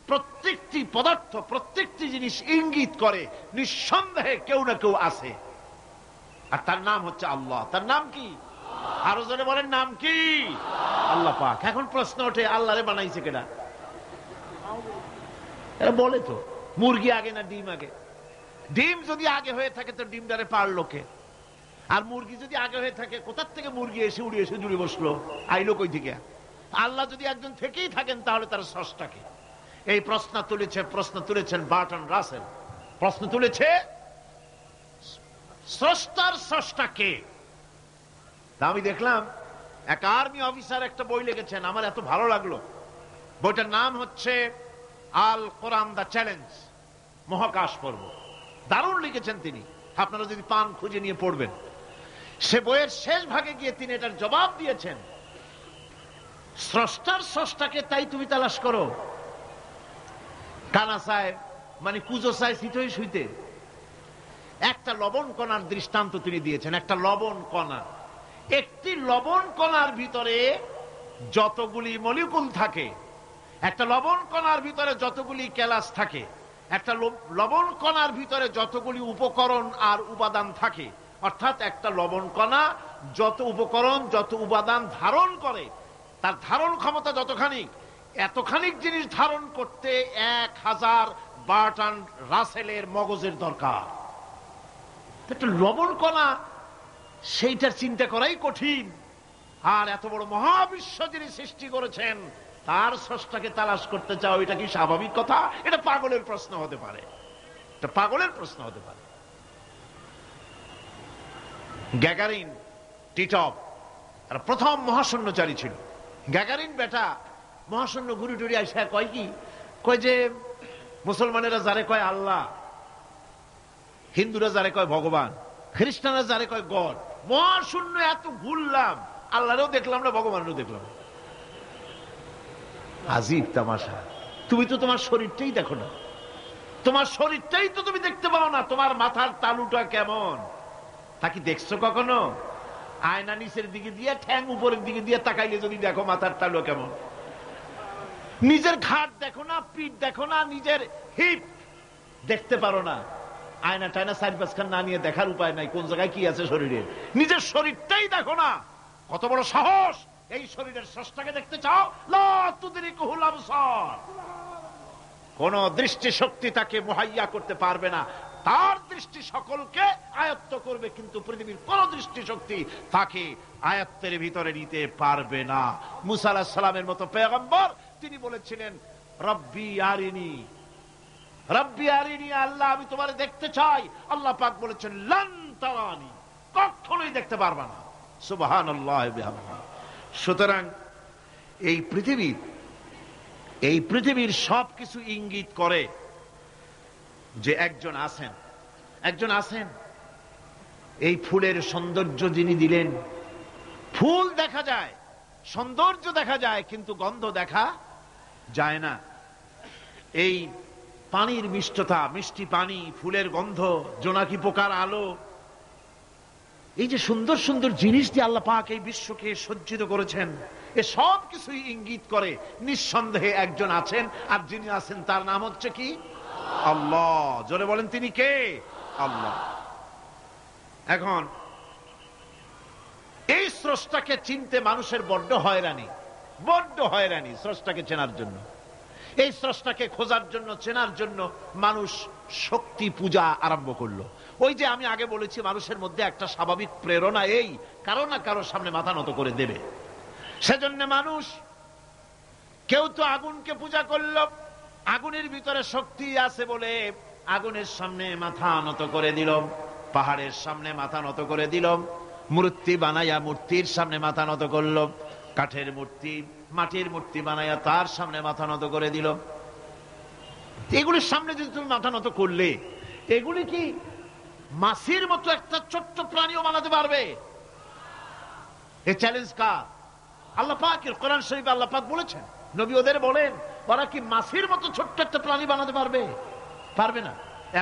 প্রত্যেকটি পদার্থ, প্রত্যেকটি জিনিস ইঙ্গিত করে নিঃসন্দেহে কেউ না কেউ আছে, আর তার নাম হচ্ছে আল্লাহ। তার নাম কি? আরো জনে বলেন, নাম কি? আল্লাহ পাক। এখন প্রশ্ন ওঠে, আল্লাহরে বানাইছে কেডা? এরা বলে তো মুরগি আগে না ডিম আগে? ডিম যদি আগে হয়ে থাকে তো ডিমটারে পারলো কে? আর মুরগি যদি আগে হয়ে থাকে, কোথার থেকে মুরগি এসে উড়ে এসে জুড়ে বসলো, আইলো কই থেকে? আল্লাহ যদি একজন থেকেই থাকেন তাহলে তার স্রষ্টাকে? এই প্রশ্ন তুলেছেন বার্টন রাসেল। প্রশ্ন তুলেছে স্রষ্টার স্রষ্টাকে। আমি দেখলাম এক আর্মি অফিসার একটা বই লিখেছেন, আমার এত ভালো লাগলো। বইটার নাম হচ্ছে আল কোরআন দ্য চ্যালেঞ্জ, মহাকাশ পর্ব। দারুণ লিখেছেন তিনি, আপনারা যদি পান খুঁজে নিয়ে পড়বেন। সে বইয়ের শেষ ভাগে গিয়ে তিনি এটার জবাব দিয়েছেন, স্রষ্টার স্রষ্টাকে তাই তুমি তালাশ করো, কানা চায় মানে কুজো চায় শীতই শুইতে। একটা লবণ কণার দৃষ্টান্ত তিনি দিয়েছেন। একটা লবণ কণা, একটি লবণ কণার ভিতরে যতগুলি মলিকুল থাকে, একটা লবণ কণার ভিতরে যতগুলি ক্যালাস থাকে, একটা লবণ কণার ভিতরে যতগুলি উপকরণ আর উপাদান থাকে, অর্থাৎ একটা লবণ কণা যত উপকরণ, যত উপাদান ধারণ করে, তার ধারণ ক্ষমতা যতখানি, এতখানিক জিনিস ধারণ করতে 1000 বার্টন রাসেলের মগজের দরকার। একটা লবণ কণা, সেইটার চিন্তা করাই কঠিন। আর এত বড় মহাবিশ্ব যিনি সৃষ্টি করেছেন তার স্রষ্টাকে তালাশ করতে চাও, এটা কি স্বাভাবিক কথা? এটা পাগলের প্রশ্ন হতে পারে, এটা পাগলের প্রশ্ন হতে পারে। গ্যাগারিন টিটপ আর প্রথম মহাশূন্যচারী ছিল। গ্যাগারিন বেটা মহাশূন্য ঘুরি টুরি আসা কয় কি, কয় যে মুসলমানেরা যারে কয় আল্লাহ, হিন্দুরা যারে কয় ভগবান, খ্রিস্টানরা যারে কয় গড, মহাশূন্য এত ঘুরলাম, আল্লাহরেও দেখলাম না, ভগবানেরও দেখলাম। আজীব তামাশা। তুমি তো তোমার শরীরটাই দেখো না, তোমার শরীরটাই তো তুমি দেখতে পাও না। তোমার মাথার তালুটা কেমন তা কি দেখছো কখনো? আয়না নিচের দিকে দিয়ে ঠ্যাং উপরের দিকে দিয়ে তাকাইলে যদি দেখো মাথার তালু কেমন। নিজের ঘাট দেখো না, পিঠ দেখো না, নিজের হিপ দেখতে পারো না। আয়না টায়না 4-5 খান না নিয়ে দেখার উপায় নাই কোন জায়গায় কি আছে শরীরে। নিজের শরীরটাই দেখো না। কত বড় সাহস! এই শরীরের স্রষ্টাকে দেখতে চাও? লা তুদরিকুহুল আবসার। কোন দৃষ্টি শক্তি তাকে মুহাইয়া করতে পারবে না। তার দৃষ্টি সকলকে আয়ত্ত করবে, কিন্তু পৃথিবীর কোন দৃষ্টি শক্তি তাকে আয়ত্তের ভিতরে নিতে পারবে না। মুসা আলাইহিস সালামের মতো পয়গম্বর, তিনি বলেছিলেন রব্বি আরিনি, রব্বি আরিনি, আল্লাহ আমি তোমারে দেখতে চাই। আল্লাহ পাক বলেছেন লান তারানি, কখনোই দেখতে পারবা না। সুবহানাল্লাহ ওয়া বিহামদিহি। সুতরাং এই পৃথিবীর সবকিছু ইঙ্গিত করে যে একজন আছেন এই ফুলের সৌন্দর্য যিনি দিলেন। ফুল দেখা যায়, সৌন্দর্য দেখা যায়, কিন্তু গন্ধ দেখা যায় না। এই পানির মিষ্টতা, মিষ্টি পানি, ফুলের গন্ধ, জোনাকি পোকার আলো, এই যে সুন্দর সুন্দর জিনিস দিয়ে আল্লাহ পাক এই বিশ্বকে সজ্জিত করেছেন, এ সব কিছুই ইঙ্গিত করে নিঃসন্দেহে একজন আছেন, আর যিনি আছেন তার নাম হচ্ছে কি? আল্লাহ। জোরে বলেন, তিনি কে? আল্লাহ। এখন এই স্রষ্টাকে চিনতে মানুষের বড্ড হয়রানি স্রষ্টাকে চেনার জন্য। এই স্রষ্টাকে খোঁজার জন্য, চেনার জন্য মানুষ শক্তি পূজা আরম্ভ করলো। ওই যে আমি আগে বলেছি, মানুষের মধ্যে একটা স্বাভাবিক প্রেরণা এই কারো না কারোর সামনে মাথা নত করে দেবে। সেজন্য মানুষ, কেউ তো আগুনকে পূজা করলো, আগুনের ভিতরে শক্তি আছে বলে আগুনের সামনে মাথা নত করে দিল, পাহাড়ের সামনে মাথা নত করে দিল, মূর্তি বানাইয়া মূর্তির সামনে মাথা নত করলো, কাঠের মূর্তি, মাটির মূর্তি বানাইয়া তার সামনে মাথা নত করে দিল। এগুলির সামনে যদি তুমি মাথা নত করলে, এগুলি কি মাছির মতো একটা ছোট্ট প্রাণীও বানাতে পারবে? এই চ্যালেঞ্জ কার? আল্লাহ পাকের। কোরআন শরীফে আল্লাহ পাক বলেছেন, নবী ওদের বলেন, ওরা কি মাছির মতো ছোট্ট একটা প্রাণী বানাতে পারবে? পারবে না।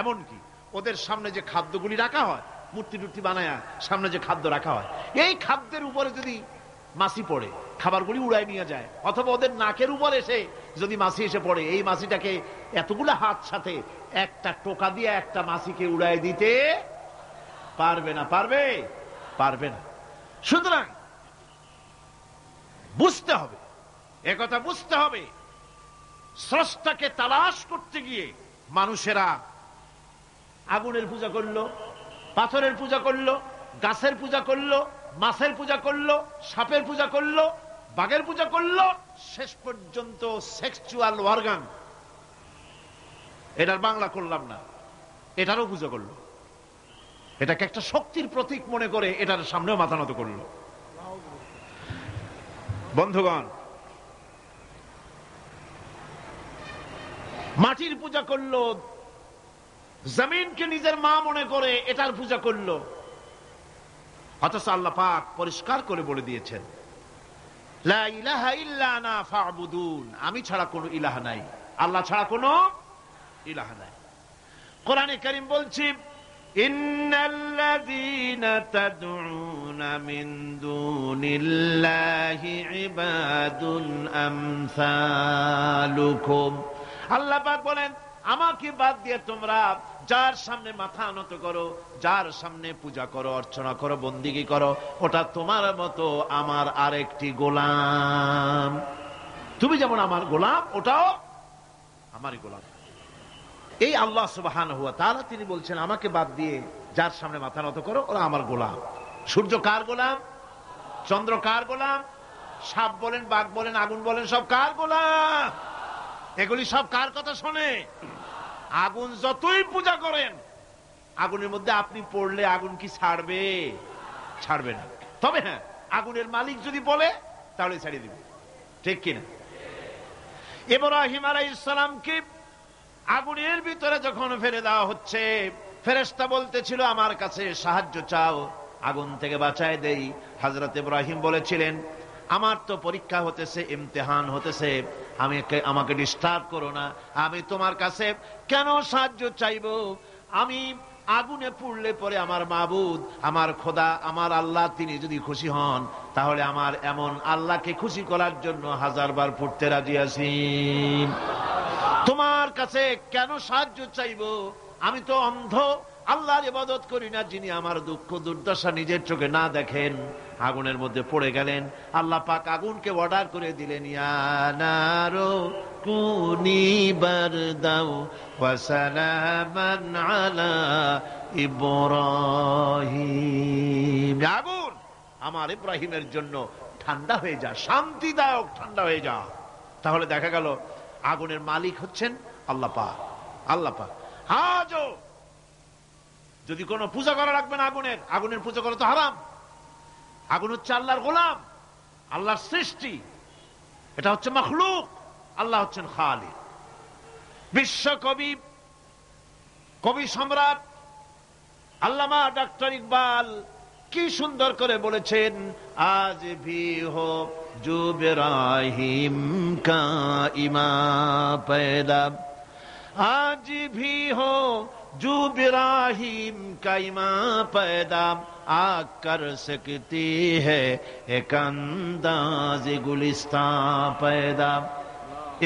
এমন কি ওদের সামনে যে খাদ্যগুলি রাখা হয়, মূর্তি টুর্তি বানায়া সামনে যে খাদ্য রাখা হয়, এই খাদ্যের উপরে যদি মাছি পড়ে, খাবারগুলি উড়াই নিয়ে যায়, অথবা ওদের নাকের উপর এসে যদি মাছি এসে পড়ে, এই মাছিটাকে এতগুলো হাত সাথে একটা টোকা দিয়ে একটা মাছিকে উড়াই দিতে পারবে না। পারবে না। সুতরাং বুঝতে হবে, একথা বুঝতে হবে, স্রষ্টাকে তালাশ করতে গিয়ে মানুষেরা আগুনের পূজা করলো, পাথরের পূজা করলো, গাছের পূজা করলো, মাছের পূজা করলো, সাপের পূজা করলো, বাঘের পূজা করলো, শেষ পর্যন্ত সেক্সুয়াল অর্গান, এটার বাংলা করলাম না, এটারও পূজা করলো। এটাকে একটা শক্তির প্রতীক মনে করে এটার সামনেও মাথা নত করলো। বন্ধুগণ, মাটির পূজা করলো, জমিনকে নিজের মা মনে করে এটার পূজা করলো। অথচ আল্লাহ পাক পরিষ্কার করে বলে দিয়েছেন, লা ইলাহা ইল্লা আনা ফা'বুদুন, আমি ছাড়া কোনো ইলাহ নাই, আল্লাহ ছাড়া কোনো ইলাহ নাই। কোরআনে কারীম বলছে, ইন্নাল্লাযীনা তাদউনা মিন দুনিল্লাহি ইবাদুন আমসালুকুম। আল্লাহ পাক বলেন, আমাকে বাদ দিয়ে তোমরা যার সামনে মাথা নত করো, যার সামনে পূজা করো, অর্চনা করো, বন্দিগি করো, ওটা তোমার মতো আমার আরেকটি গোলাম। তুমি যেমন আমার গোলাম, ওটাও আমারই গোলাম। এই আল্লাহ সুবহানাহু ওয়া তাআলা তিনি বলছেন, আমাকে বাদ দিয়ে যার সামনে মাথা নত করো, ওরা আমার গোলাম। সূর্য কার গোলাম? চন্দ্র কার গোলাম? সাপ বলেন, বাঘ বলেন, আগুন বলেন, সব কার গোলাম? এগুলি সব কার কথা শোনে? আগুন যতই পূজা করেন, আগুনের মধ্যে আপনি পড়লে আগুন কি ছাড়বে? ছাড়বে না। তবে হ্যাঁ, আগুনের মালিক যদি বলে তাহলে ছাড়িয়ে দিবে, ঠিক কিনা? ইব্রাহিম আলাইহিস সালামকে আগুনের ভিতরে যখন ফেলে দেওয়া হচ্ছে, ফেরেশতা বলতেছিল, আমার কাছে সাহায্য চাও, আগুন থেকে বাঁচায় দেই। হযরত ইব্রাহিম বলেছিলেন, আমার তো পরীক্ষা হতেছে, ইমতিহান হতেছে, আমাকে ডিস্টার্ব করো না, আমি তোমার কাছে কেন সাহায্য চাইবো? আমি আগুনে পুড়লে পরে আমার মাবুদ, আমার খোদা, আমার আল্লাহ, তিনি যদি খুশি হন, তাহলে আমার এমন আল্লাহকে খুশি করার জন্য 1000 বার পুড়তে রাজি আছি। তোমার কাছে কেন সাহায্য চাইবো? আমি তো অন্ধ, আল্লাহর ইবাদত করি না, যিনি আমার দুঃখ দুর্দশা নিজের চোখে না দেখেন। আগুনের মধ্যে পড়ে গেলেন। আল্লাহ পাক আগুনকে অর্ডার করে দিলেন, ইয়া নারু কুনি বারদাও ওয়া সালামান আলা ইব্রাহিম। আগুন, আমার ইব্রাহিমের জন্য ঠান্ডা হয়ে যা, শান্তিদায়ক ঠান্ডা হয়ে যা। তাহলে দেখা গেল আগুনের মালিক হচ্ছেন আল্লাহ পাক। আল্লাহ পাক আজও যদি কোনো পূজা করা রাখবে না আগুনের, আগুনের পূজা করা তো হারাম। আগুন হচ্ছে আল্লাহর গোলাম, আল্লাহর সৃষ্টি, এটা হচ্ছে মাখলুক, আল্লাহ হচ্ছেন খালিক। বিশ্বকবি কবি সম্রাট আল্লামা ডক্টর ইকবাল কি সুন্দর করে বলেছেন, আজ ভি হো জো ইব্রাহিম কা ইমা পয়দা, আজ ভি হো জো ইব্রাহিম কা ইমা পয়দা, আ কর সকতি হ্যায় এক আন্দাজ গুলিস্তান পয়দা।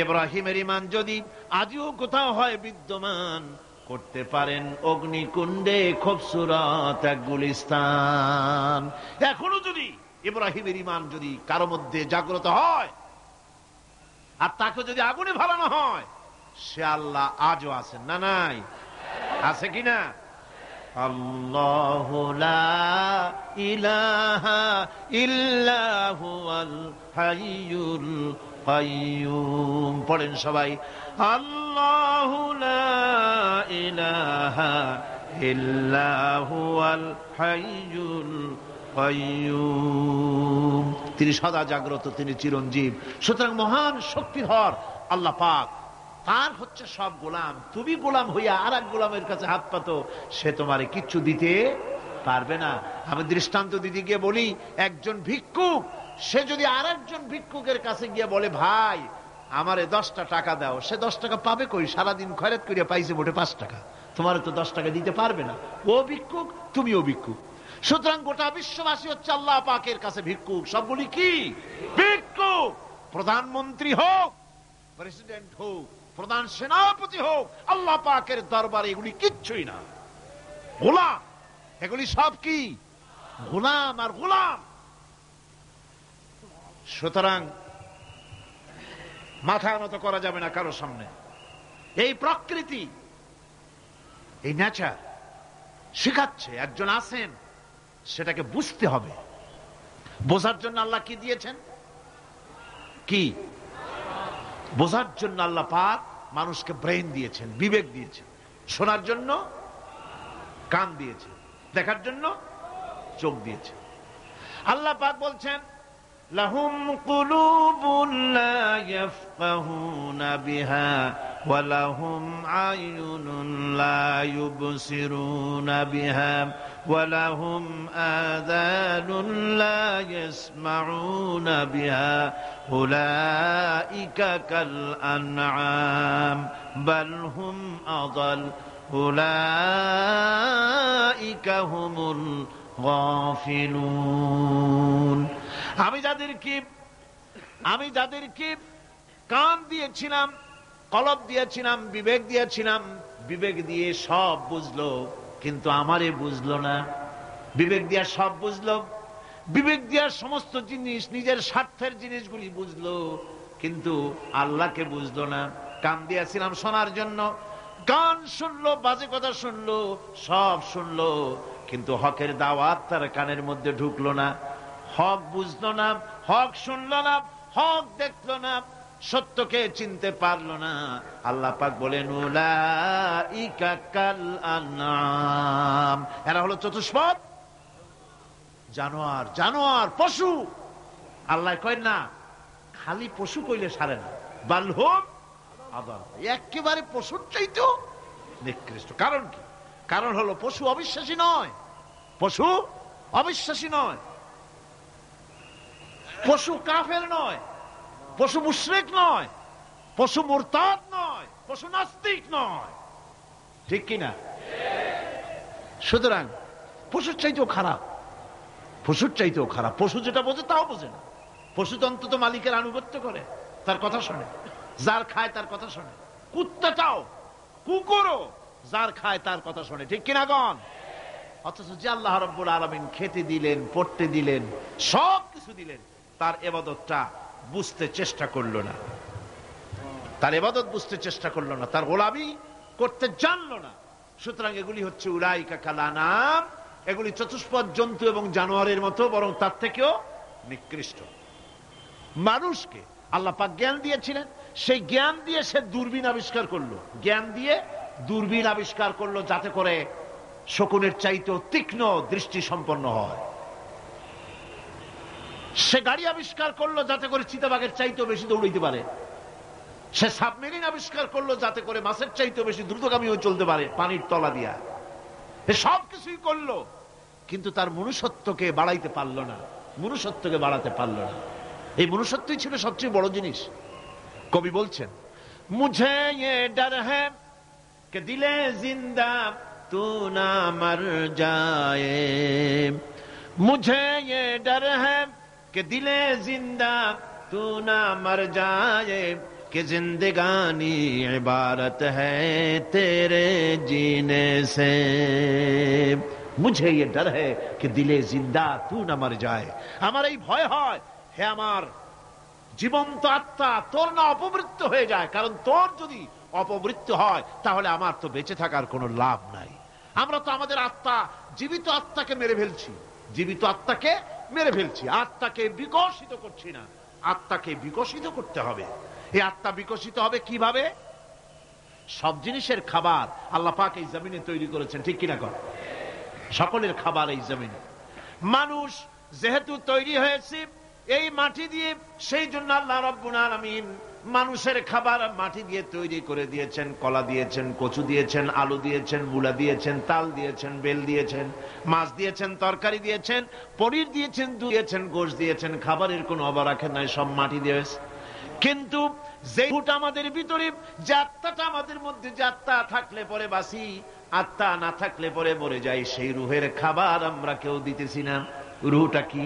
ইব্রাহিমের ঈমান যদি আজও কোথাও হয় বিদ্যমান, করতে পারেন অগ্নিকুণ্ডে খুবসুরত এক গুলিস্তান। এখনো যদি ইব্রাহিমের ঈমান যদি কারো মধ্যে জাগ্রত হয় আর তাকে যদি আগুনে ভালানো হয়, সে আল্লাহ আজও আছেন না নাই? আছে কিনা? আল্লাহু লা ইলাহা ইল্লা হুয়াল হাইয়ুল কাইয়ুম। পড়েন সবাই, আল্লাহু লা ইলাহা ইল্লা হুয়াল হাইয়ুল কাইয়ুম। তিনি সদা জাগ্রত, তিনি চিরঞ্জীব। সুতরাং মহান শক্তিধর আল্লাহ পাক, তার হচ্ছে সব গোলাম। তুমি গোলাম হইয়া আর এক গোলামের কাছে হাত পাতো, সে তোমারে কিচ্ছু দিতে পারবে না। আমি দৃষ্টান্ত দিতে গিয়ে বলি, একজন ভিক্ষুক সে যদি আর একজন ভিক্ষুকের কাছে গিয়ে বলে, ভাই আমারে 10টা টাকা দাও, সে 10 টাকা পাবে কই? সারাদিন খয়রাত করিয়া পাইছে মোটে 5 টাকা, তোমার তো 10 টাকা দিতে পারবে না। ও ভিক্ষুক, তুমিও ভিক্ষুক। সুতরাং গোটা বিশ্ববাসী হচ্ছে আল্লাহ পাকের কাছে ভিক্ষুক। সবগুলি কি ভিক্ষুক? প্রধানমন্ত্রী হোক, প্রেসিডেন্ট হোক, প্রধান সেনাপতি হোক, আল্লাহ পাকের দরবারে এগুলি কিচ্ছুই না, গোলাম। এগুলি সব কি? গোলাম আর গোলাম। সুতরাং মাথা নত করা যাবে না কারো সামনে। এই প্রকৃতি, এই নেচার শিখাচ্ছে একজন আছেন, সেটাকে বুঝতে হবে। বোঝার জন্য আল্লাহ কি দিয়েছেন? কি বোঝার জন্য আল্লাহ পাক মানুষকে ব্রেন দিয়েছেন, বিবেক দিয়েছেন। শোনার জন্য কান দিয়েছেন, দেখার জন্য চোখ দিয়েছেন। আল্লাহ পাক বলছেন, লাহুম কুলুবুন লা ইয়াফকাহুনা বিহা ওয়া লাহুম আয়ুনুন লা ইউবসিরুনা বিহা ওয়া লাহুম আযানুন লা ইয়াসমাউনা বিহা উলাইকা কাল আনআম বাল হুম আযাল উলাইকা হুমুল গাফিলুন। আমি যাদেরকে কান দিয়েছিলাম, কলব দিয়েছিলাম, বিবেক দিয়েছিলাম, বিবেক দিয়ে সব বুঝলো, কিন্তু আমারে বুঝলো না। বিবেক দিয়া সব বুঝলো, বিবেক দিয়া সমস্ত জিনিস, নিজের স্বার্থের জিনিসগুলি বুঝলো, কিন্তু আল্লাহকে বুঝলো না। কান দিয়েছিলাম শোনার জন্য, গান শুনলো, বাজে কথা শুনলো, সব শুনলো, কিন্তু হকের দাওয়াত তার কানের মধ্যে ঢুকলো না। হক বুঝলো না, হক শুনলো না, হক দেখলো না, সত্যকে চিনতে পারলো না। আল্লাহ পাক বলেন, উলাইকা কাল আনআম, এরা হলো চতুষ্পদ জানোয়ার। জানোয়ার, পশু। আল্লাহ কয় না, খালি পশু কইলে সারে না, বাল হুম আযাল, একেবারে পশুর চাইতেও নিকৃষ্ট। কারণ কি? কারণ হলো পশু অবিশ্বাসী নয়, পশু অবিশ্বাসী নয়, পশু কাফের নয়, পশু মুশরিক নয়, পশু মুরতাদ নয়, পশু নাস্তিক নয়। ঠিক কিনা? সুতরাং পশুর চাইতেও খারাপ, পশুর চাইতেও খারাপ। পশু যেটা বোঝে তাও বোঝে না। পশু তো অন্তত মালিকের আনুগত্য করে, তার কথা শোনে, যার খায় তার কথা শোনে। কুত্তাটাও, কুকুরও যার খায় তার কথা শোনে। ঠিক কিনা গণ? অথচ যে আল্লাহ রাব্বুল আলামিন খেতে দিলেন, পড়তে দিলেন, সব কিছু দিলেন, তার ইবাদতটা বুঝতে চেষ্টা করলো না, তার ইবাদত বুঝতে চেষ্টা করলো না, তার গোলামি করতে জানলো না। সুতরাং এগুলি হচ্ছে উলাইকা কাল আনআম, এগুলি চতুষ্পদ জন্তু এবং জানোয়ারের মতো, বরং তার থেকেও নিকৃষ্ট। মানুষকে আল্লাহ পাক জ্ঞান দিয়েছিলেন, সেই জ্ঞান দিয়ে সে দূরবীন আবিষ্কার করলো, জ্ঞান দিয়ে দূরবীন আবিষ্কার করলো, যাতে করে শকুনের চাইতেও তীক্ষ্ণ দৃষ্টি সম্পন্ন হয়। সে গাড়ি আবিষ্কার করলো, যাতে করে চিতাবাঘের চাইতেও বেশি দৌড়াইতে পারে। সে সাবমেরিন আবিষ্কার করলো যাতে করে মাছের চাইতে বেশি দ্রুতগামীও চলতে পারে পানির তলা দিয়া। সব কিছুই করলো, কিন্তু তার মনুষ্যত্বকে বাড়াইতে পারলো না, মনুষ্যত্বকে বাড়াতে পারলো না। এই মনুষ্যত্বই ছিল সবচেয়ে বড় জিনিস। কবি বলছেন, মুঝে ये डर है कि दिले जिंदा तू ना मर जाए, मुझे ये डर है कि दिले जिंदा तू ना मर जाए, कि जिंदगानी इबारत है तेरे जीने से, मुझे ये डर है कि दिले जिंदा तू ना मर जाए। আমার এই ভয় হয়, হে আমার জীবন্ত আত্মা, তোর না অপমৃত্যু হয়ে যায়, কারণ তোর যদি অপমৃত্যু হয় তাহলে আমার তো বেঁচে থাকার কোনো লাভ নাই। আমরা তো আমাদের আত্মা, জীবিত আত্মাকে মেরে ফেলছি, জীবিত আত্মাকে মেরে ফেলছি, আত্মাকে বিকশিত করছি না। আত্মাকে বিকশিত করতে হবে। এই আত্মা বিকশিত হবে কিভাবে? সব জিনিসের খাবার আল্লাহ পাক এই জমিনে তৈরি করেছেন, ঠিক কিনা কর? সকলের খাবার এই জমিনে। মানুষ যেহেতু তৈরি হয়েছে এই মাটি দিয়ে, সেই জন্য আল্লাহ রাব্বুল আলামিন মানুষের খাবার মাটি দিয়ে তৈরি করে দিয়েছেন। কলা দিয়েছেন, কচু দিয়েছেন, আলু দিয়েছেন, মূলা দিয়েছেন, তাল দিয়েছেন, বেল দিয়েছেন, মাছ দিয়েছেন, তরকারি দিয়েছেন, পনির দিয়েছেন, দুধ দিয়েছেন, গোশত দিয়েছেন। খাবারের কোনো অভাব রাখেন নাই, সব মাটি দিয়েছে। কিন্তু যে রূহটা আমাদের ভিতরে, যে আত্মাটা আমাদের মধ্যে, যে আত্মা থাকলে পরে বাঁচি, আত্মা না থাকলে পরে মরে যাই, সেই রুহের খাবার আমরা কেউ দিতেছি না। রুহটা কি?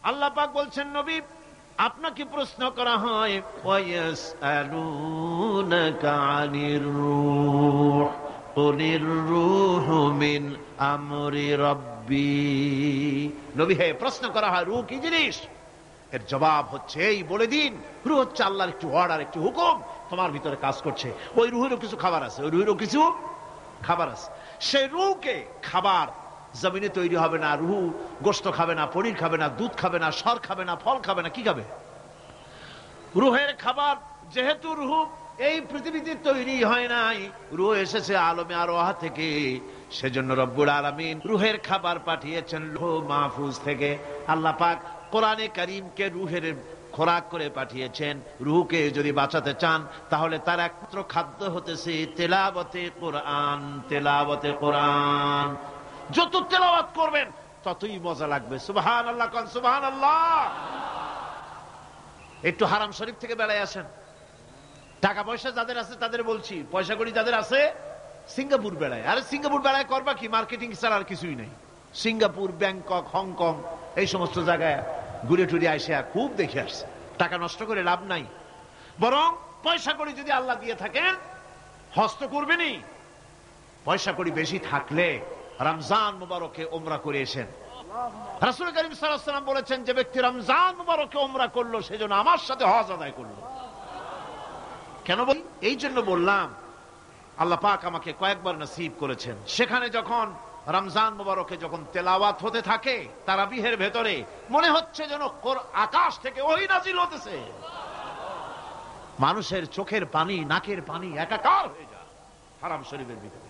আল্লাহ পাক বলছেন, নবী আপনাকে প্রশ্ন করা হয়, ওয়ায়াসআলুনাকা আনির রূহ কুলির রূহু মিন আমরি রাব্বি। নবী হে, প্রশ্ন করা হয় রূহ কি জিনিস? এর জবাব হচ্ছে এই, বলে দিন রূহ হচ্ছে আল্লাহর একটু অর্ডার, একটু হুকুম তোমার ভিতরে কাজ করছে। ওই রূহেরও কিছু খাবার আছে, ওই রূহেরও কিছু খাবার আছে। সেই রূহকে খাবার জমিনে তৈরি হবে না। রুহু গোশত খাবে না, পনির খাবে না, দুধ খাবে না, সর খাবে না, ফল খাবে না, কি খাবে? রুহের খাবার। যেহেতু রুহু এই পৃথিবীতে তৈরি হয় নাই, রুহ এসেছে আলমে আরওয়াহ থেকে, সেজন্য রব্বুল আলামিন রুহের খাবার পাঠিয়েছেন লৌহ মাহফুজ থেকে। আল্লাহ পাক কোরআনে কারীমকে রুহের খোরাক করে পাঠিয়েছেন। রুহকে যদি বাঁচাতে চান তাহলে তার একমাত্র খাদ্য হতেছে তেলাওয়াতে কোরআন। তেলাওয়াতে কোরআন, যত তেলাওয়াত করবেন ততই মজা লাগবে। সুবহানাল্লাহ, কোন সুবহানাল্লাহ। একটু হারাম শরীফ থেকে বেড়ায় আসেন। টাকা পয়সা যাদের আছে তাদের বলছি, পয়সা কড়ি যাদের আছে, সিঙ্গাপুর বেড়ায়। আরে সিঙ্গাপুর বেড়ায় করবা কি? মার্কেটিং ছাড়া আর কিছুই নেই। সিঙ্গাপুর, ব্যাংকক, হংকং, এই সমস্ত জায়গায় ঘুরে টুরে আসে, খুব দেখে আসছে। টাকা নষ্ট করে লাভ নাই, বরং পয়সা কড়ি যদি আল্লাহ দিয়ে থাকেন হস্ত করবেনই। পয়সা কড়ি বেশি থাকলে রমজান মুবারকে উমরা করে এসেন। রাসূল করিম সাল্লাল্লাহু আলাইহি ওয়াসাল্লাম বলেছেন, যে ব্যক্তি রমজান মুবারকে উমরা করলো সেজন্য আমার সাথে হজ আদায় করলো। কেন বলি? এই জন্য বললাম, আল্লাহ পাক আমাকে কয়েকবার নসিব করেছেন। সেখানে যখন রমজান মুবারকে যখন তেলাওয়াত হতে থাকে তারাবিহের ভেতরে, মনে হচ্ছে যেন আকাশ থেকে ওহী নাজিল হতেছে। মানুষের চোখের পানি, নাকের পানি একাকার হয়ে যায় হারাম শরীফের ভিতরে।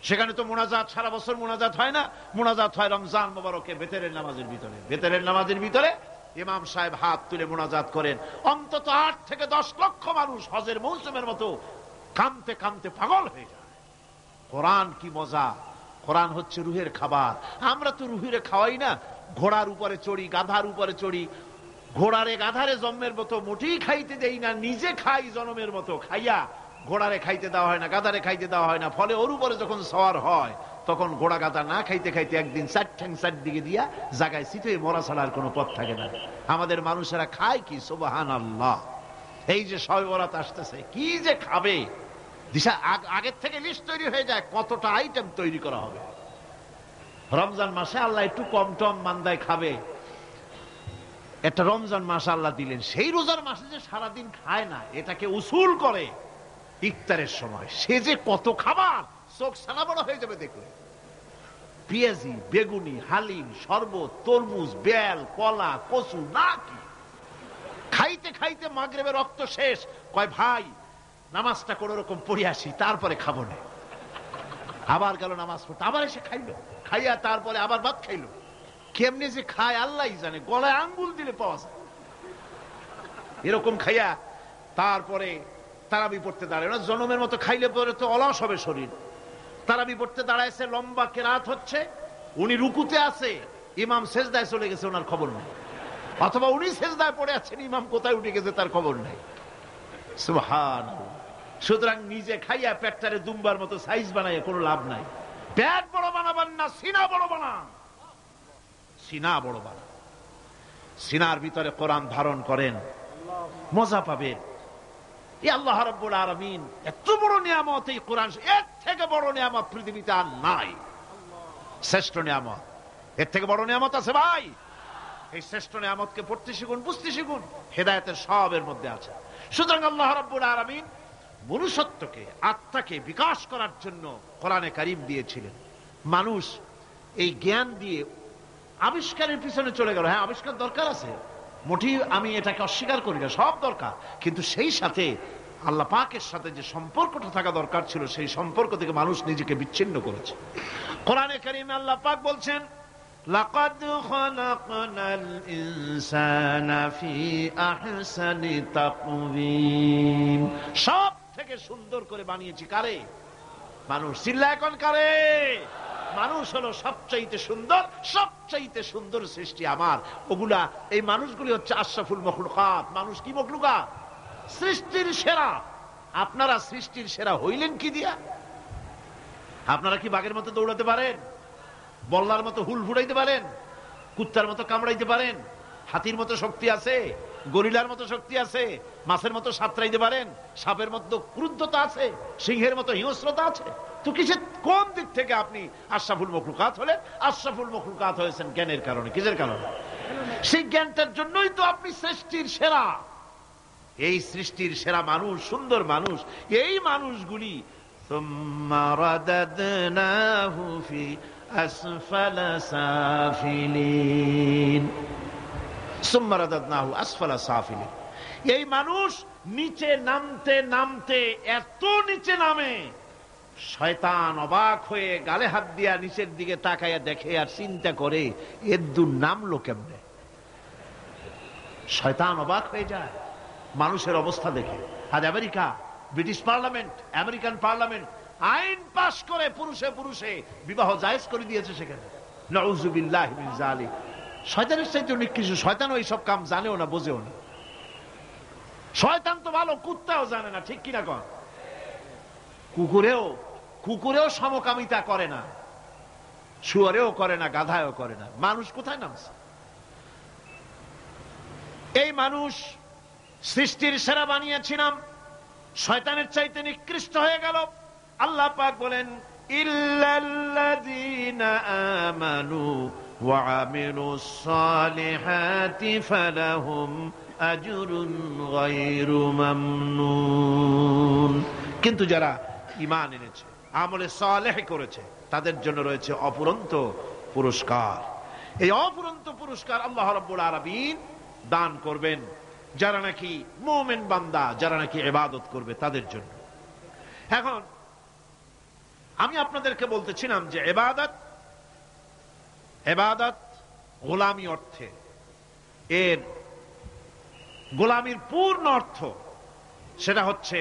সেখানে তো মুনাজাত সারা বছর মুনাজাত হয় না, মুনাজাত হয় রমজান মুবারকে বেতেরের নামাজের ভিতরে। বেতেরের নামাজের ভিতরে ইমাম সাহেব হাত তুলে মুনাজাত করেন। অন্তত 8 থেকে 10 লক্ষ মানুষ হজের মৌসুমের মতো কাঁদতে কাঁদতে পাগল হয়ে যায়। কোরআন কি মজা! কোরআন হচ্ছে রুহের খাবার। আমরা তো রুহের খাওয়াই না। ঘোড়ার উপরে চড়ি, গাধার উপরে চড়ি, ঘোড়ারে গাধারে জন্মের মতো মোটেই খাইতে দেই না, নিজে খাই জন্মের মতো। খাইয়া ঘোড়ারে খাইতে দেওয়া হয় না, গাধারে খাইতে দেওয়া হয় না। ফলে ওর উপরে যখন সওয়ার হয় তখন ঘোড়া গাধা না খাইতে খাইতে একদিন 4 ঠ্যাং 4 দিকে দিয়া জায়গায় সিটে মরা ছাড়ার কোনো পথ থাকে না। আমাদের মানুষেরা খায় কি? সুবহানাল্লাহ। এই যে শবে বরাত আসতেছে, কি যে খাবে! দিশা আগের থেকে লিস্ট তৈরি হয়ে যায় কতটা আইটেম তৈরি করা হবে। রমজান মাসে আল্লাহ একটু কম টম মান্দায় খাবে, একটা রমজান মাস আল্লাহ দিলেন। সেই রোজার মাসে যে সারাদিন খায় না, এটাকে উসুল করে ইফতারের সময় সে যে কত খাবার, চোখ সানা বড় হয়ে যাবে দেখলে। পেঁয়াজি, বেগুনি, হালিম, শরবত, তরমুজ, বেল, কলা, কচু, না কি খাইতে খাইতে মাগরিবের রক্ত শেষ। কয় ভাই নামাজটা কোন রকম পড়ে আসি, তারপরে খাবো না। আবার গেল নামাজ পড়তে, আবার এসে খাইলো, খাইয়া তারপরে আবার ভাত খাইলো। কেমনে যে খায় আল্লাহই জানে, গলায় আঙ্গুল দিলে পাওয়া যায়। এরকম খাইয়া তারপরে তারাবি পড়তে দাঁড়ায় না, জনমের মতো খাইলে পরে তো অলস হবে শরীর। তারাবি পড়তে দাঁড়াইছে, লম্বা কেরাত হচ্ছে, উনি রুকুতে আছে, ইমাম সেজদায় চলে গেছে, ওনার খবর নেই। অথবা উনি সেজদায় পড়ে আছেন, ইমাম কোথায় উঠে গেছে তার খবর নেই। সুবহানাল্লাহ। সুতরাং নিজে খাইয়া পেটটারে দুম্বার মতো সাইজ বানাইয়া কোনো লাভ নাই। পেট বড় বানাবেন না, সিনা বড় বানান। সিনা বড় বানান, সিনার ভিতরে কোরআন ধারণ করেন, মজা পাবেন। এই আল্লাহ রাব্বুল আলামিন এত বড় নিয়ামত, এই কোরআন, এর থেকে বড় নিয়ামত পৃথিবীতে আর নাই। শ্রেষ্ঠ নিয়ামত, এর থেকে বড় নিয়ামত আছে ভাই? এই শ্রেষ্ঠ নিয়ামতকে পড়তে শিখুন, বুঝতে শিখুন, হেদায়েতের সবের মধ্যে আছে। সুতরাং আল্লাহ রাব্বুল আলামিন মনুষ্যত্বকে, আত্মাকে বিকাশ করার জন্য কোরআনে কারীম দিয়েছিলেন। মানুষ এই জ্ঞান দিয়ে আবিষ্কারের পিছনে চলে গেল। হ্যাঁ, আবিষ্কার দরকার আছে, মোটেই আমি এটাকে অস্বীকার করি না, সব দরকার, কিন্তু সেই সাথে আল্লাহ পাকের সাথে যে সম্পর্কটা থাকা দরকার ছিল, সেই সম্পর্ক থেকে মানুষ নিজেকে বিচ্ছিন্ন করেছে। কোরআনে কারীমে আল্লাহ পাক বলছেন, লাকাদ খালাকনাল ইনসানা ফি আহসানি তাকওয়িম। সব থেকে সুন্দর করে বানিয়েছি কারে? মানুষ। চিল্লায় কোন কারে? মানুষ হলো সবচাইতে সুন্দর, সবচাইতে সুন্দর সৃষ্টি আমার। ওগুলা, এই মানুষগুলি হচ্ছে আশরাফুল মখলুকাত। মানুষ কি মখলুকাত? সৃষ্টির সেরা। আপনারা সৃষ্টির সেরা হইলেন কি দিয়া? আপনারা কি বাঘের মতো দৌড়াতে পারেন? বল্লার মতো হুল ফুটাইতে পারেন? কুত্তার মতো কামড়াইতে পারেন? হাতির মতো শক্তি আছে? গরিলার মতো শক্তি আছে? মাছের মতো সাঁতরাইতে পারেন? সাপের মতো ক্রুদ্ধতা আছে? সিংহের মতো হিংস্রতা আছে? তো কিসের, কোন দিক থেকে আপনি আশরাফুল মখলুকাত হলেন? আশরাফুল মখলুকাত হয়েছেন জ্ঞানের কারণে। কিসের কারণে? সেই জ্ঞানটার জন্যই তো আপনি সৃষ্টির সেরা। এই সৃষ্টির সেরা মানুষ, সুন্দর মানুষ, এই মানুষগুলি সুম্মা রাদাদনাহু ফি আসফালা সাফিলিন। সুম্মা রাদাদনাহু আসফালা সাফিলিন। এই মানুষ নিচে নামতে নামতে এত নিচে নামে, শয়তান অবাক হয়ে গালে হাত দিয়া নিচের দিকে তাকাইয়া দেখে আর চিন্তা করে, এর দূর নামলো কেমনে। শয়তান অবাক হয়ে যায় মানুষের অবস্থা দেখে। আজ America, British parliament, American parliament আইন পাশ করে পুরুষে পুরুষে বিবাহ জায়েজ করে দিয়েছে সেখানে। নাউযুবিল্লাহি মিন যালিক। শয়তানের চাইতে নিকৃষ্ট। শয়তানও এইসব কাম জানেও না, বোঝেও না। শয়তান তো ভালো, কুত্তাও জানে না, ঠিক কিনা কন? কুকুরেও সমকামিতা করে না, শুয়োরেও করে না, গাধায়ও করে না। মানুষ কোথায় নামছে? এই মানুষ সৃষ্টির সেরা বানিয়েছিলাম, শয়তানের চাইতে নিকৃষ্ট হয়ে গেল। আল্লাহ পাক বলেন, ইল্লাল্লাযীনা আমানু ওয়া আমিলুস সালিহাতি ফালাহুম আজরুন গায়রু মামনুন। কিন্তু যারা ঈমান এনেছে, আমলে সালেহ করেছে, তাদের জন্য রয়েছে অফুরন্ত পুরস্কার। এই অফুরন্ত পুরস্কার আল্লাহ রাব্বুল আলামিন দান করবেন যারা নাকি মুমিন বান্দা, যারা নাকি ইবাদত করবে তাদের জন্য। এখন আমি আপনাদেরকে বলতেছিলাম যে ইবাদত গোলামি অর্থে, এর গোলামির পূর্ণ অর্থ সেটা হচ্ছে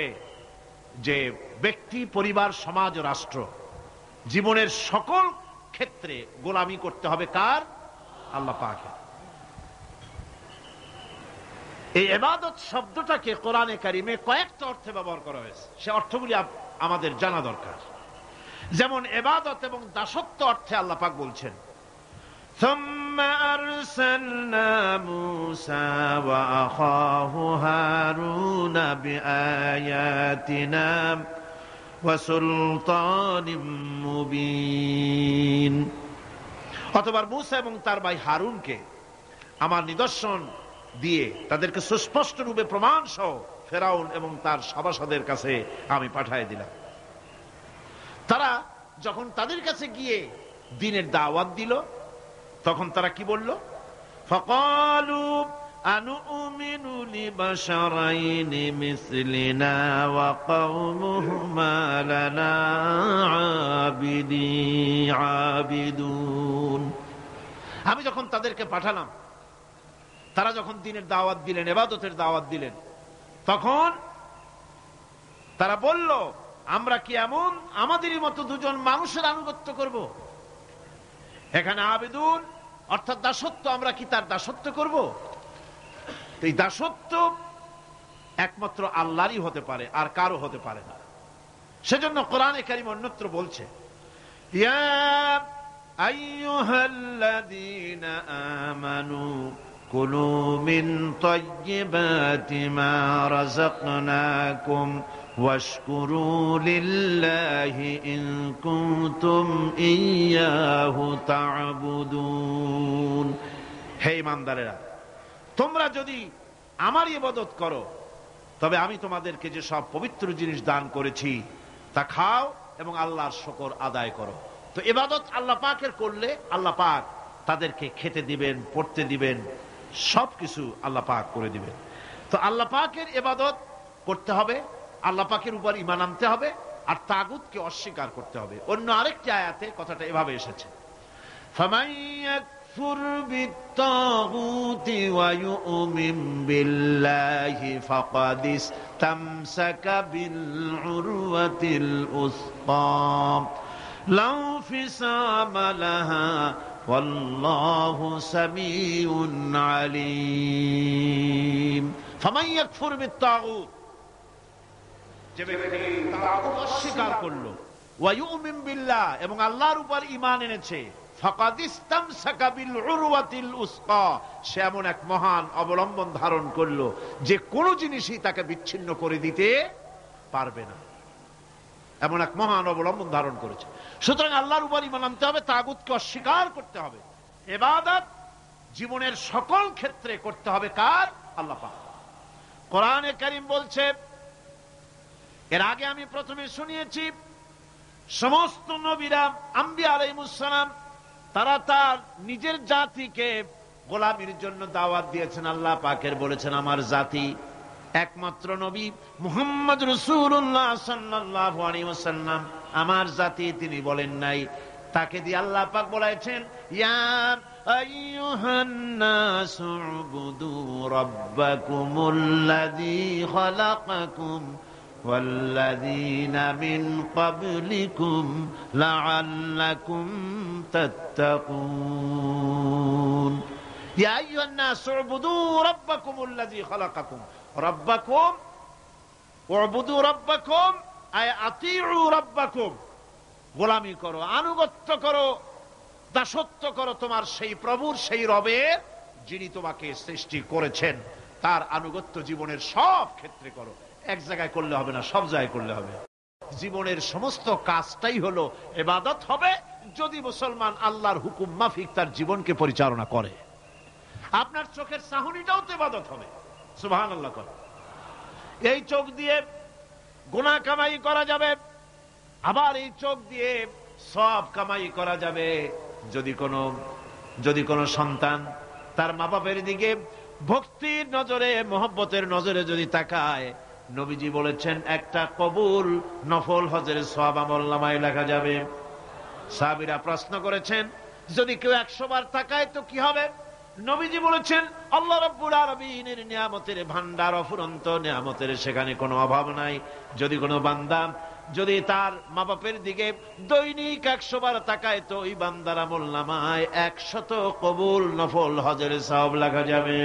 যে ব্যক্তি, পরিবার, সমাজ ও রাষ্ট্র, জীবনের সকল ক্ষেত্রে গোলামি করতে হবে কার? আল্লাহ পাকের। এই ইবাদত শব্দটাকে কোরআনে কারিমে কয়েকটা অর্থে ব্যবহার করা হয়েছে। সে অর্থগুলি আমাদের জানা দরকার। যেমন ইবাদত এবং দাসত্ব অর্থে আল্লাহ পাক বলছেন, সুম্মা আরসালনা মূসা ওয়া আখাহু হারুনা বিআয়াতিনা ওয়া সুলতানিম মুবিন। অথবা মূসা এবং তার ভাই হারুনকে আমার নিদর্শন দিয়ে তাদেরকে সুস্পষ্ট রূপে প্রমাণ সহ ফেরাউন এবং তার সভাসদের কাছে আমি পাঠিয়ে দিলাম। তারা যখন তাদের কাছে গিয়ে দ্বীনের দাওয়াত দিল, তখন তারা কি বলল? ফাকালু আনুমিনু লিবাশারাইনি মিসলিনা ওয়া কওমুহুমা লানা আবিদুন। আমি যখন তাদেরকে পাঠালাম, তারা যখন দ্বীনের দাওয়াত দিলেন, ইবাদতের দাওয়াত দিলেন, তখন তারা বলল, আমরা কি এমন আমাদেরই মতো দুজন মানুষের আনুগত্য করব? এখানে আবেদুন অর্থাৎ দাসত্ব, আমরা কি তার দাসত্ব করব? এই দাসত্ব একমাত্র আল্লাহরই হতে পারে, আর কারো হতে পারে না। সেজন্য কোরআনে কারীম অন্যত্র বলছে, ইয়া আইয়ুহাল্লাযীনা আমানু কুলু মিন তাইয়্যিবাতি মা রাযাকনাকুম ওয়াশকুরু লিল্লাহি ইন কুনতুম ইয়্যাহু তা'বুদুন। হে ঈমানদারেরা, তোমরা যদি আমার ইবাদত করো তবে আমি তোমাদেরকে যে সব পবিত্র জিনিস দান করেছি তা খাও এবং আল্লাহর শুকর আদায় করো। তো ইবাদত আল্লাহ পাকের করলে আল্লাহ পাক তাদেরকে খেতে দিবেন, পড়তে দিবেন, সবকিছু আল্লাহ পাক করে দিবেন। তো আল্লাহ পাকের ইবাদত করতে হবে, আল্লাহ পাকের উপর ঈমান আনতে হবে, আর তাগুতকে অস্বীকার করতে হবে। অন্য আরেকটি আয়াতে কথাটা এভাবে এসেছে, ফামান ইয়াকফুর বিত্তাগুতি ওয়া ইউমিন বিল্লাহি ফাকাদ ইসতামসাকা বিল উরওয়াতিল উসকা লা ফিসামা লাহা ওয়াল্লাহু সামিউন আলীম। ফামান ইয়াকফুর বিত্তাগুত, যে ব্যক্তি তাগুত অস্বীকার করলো, ওয়া ইউমিন বিল্লাহ, এবং আল্লাহর উপর ঈমান এনেছে, ফাকাদ ইসতামসাকা বিল উরওয়াতিল উসকা, সে এমন এক মহান অবলম্বন ধারণ করলো যে কোনো জিনিসই তাকে বিচ্ছিন্ন করে দিতে পারবে না। এমন এক মহান অবলম্বন ধারণ করেছে। সুতরাং আল্লাহর উপর ঈমান আনতে হবে, তাগুতকে অস্বীকার করতে হবে। ইবাদত জীবনের সকল ক্ষেত্রে করতে হবে কার? আল্লাহ পাক। কোরআনে কারীম বলছে, এর আগে আমি প্রথমে শুনিয়েছি, সমস্ত নবীরা, আম্বিয়া আলাইহিস সালাম, তারা তার নিজের জাতিকে গোলামির জন্য দাওয়াত দিয়েছেন। আল্লাহ পাকের বলেছেন, আমার জাতি, একমাত্র নবী মুহাম্মদ রাসূলুল্লাহ সাল্লাল্লাহু আলাইহি ওয়াসাল্লাম আমার জাতি, তিনি বলেন নাই। তাকে দিয়ে আল্লাহ পাক বলেছেন, ইয়া আইয়ুহান নাসু উবুদু রাব্বাকুমুল্লাযী খালাকাকুম ওয়াল্লাযীনা মিন ক্বাবলিকুম লাআল্লাকুম তাত্তাকুন। ইয়া আইয়ুহান নাসু উবুদু রাব্বাকুমুল্লাযী খালাকাকুম। রাব্বাকুম উবুদু রাব্বাকুম আয় আতিউ রাব্বাকুম, গোলামি করো, আনুগত্য করো, দাসত্ব করো তোমার সেই প্রভুর, সেই রবের, যিনি তোমাকে সৃষ্টি করেছেন। তার আনুগত্য জীবনের সব ক্ষেত্রে করো। এক জায়গায় করলে হবে না, সব জায়গায় করলে হবে। জীবনের সমস্ত কাজটাই হলো ইবাদত হবে যদি মুসলমান আল্লাহর হুকুম মাফিক তার জীবনকে পরিচালনা করে। আপনার চোখের চাহনিটাও তো ইবাদত হবে। সুবহানাল্লাহ। এই চোখ দিয়ে গুনাহ কামাই করা যাবে, আবার এই চোখ দিয়ে সওয়াব কামাই করা যাবে। যদি কোনো সন্তান তার মা বাপের দিকে ভক্তির নজরে, মহব্বতের নজরে যদি তাকায়, নবীজি বলেছেন একটা কবুল নফল হজের সওয়াব আমলনামায় লেখা যাবে। সাহাবীরা প্রশ্ন করেছেন, যদি কেউ 100 বার তাকায় তো কি হবে? নবীজি বলেছেন, আল্লাহ রাব্বুল আলামিনের নিয়ামতের ভান্ডার অফুরন্ত নিয়ামতের, সেখানে কোনো অভাব নাই। যদি কোনো বান্দা যদি তার মা বাপের দিকে দৈনিক 100 বার তাকায় তো ওই বান্দার আমলনামায় 100 কবুল নফল হজের সওয়াব লেখা যাবে।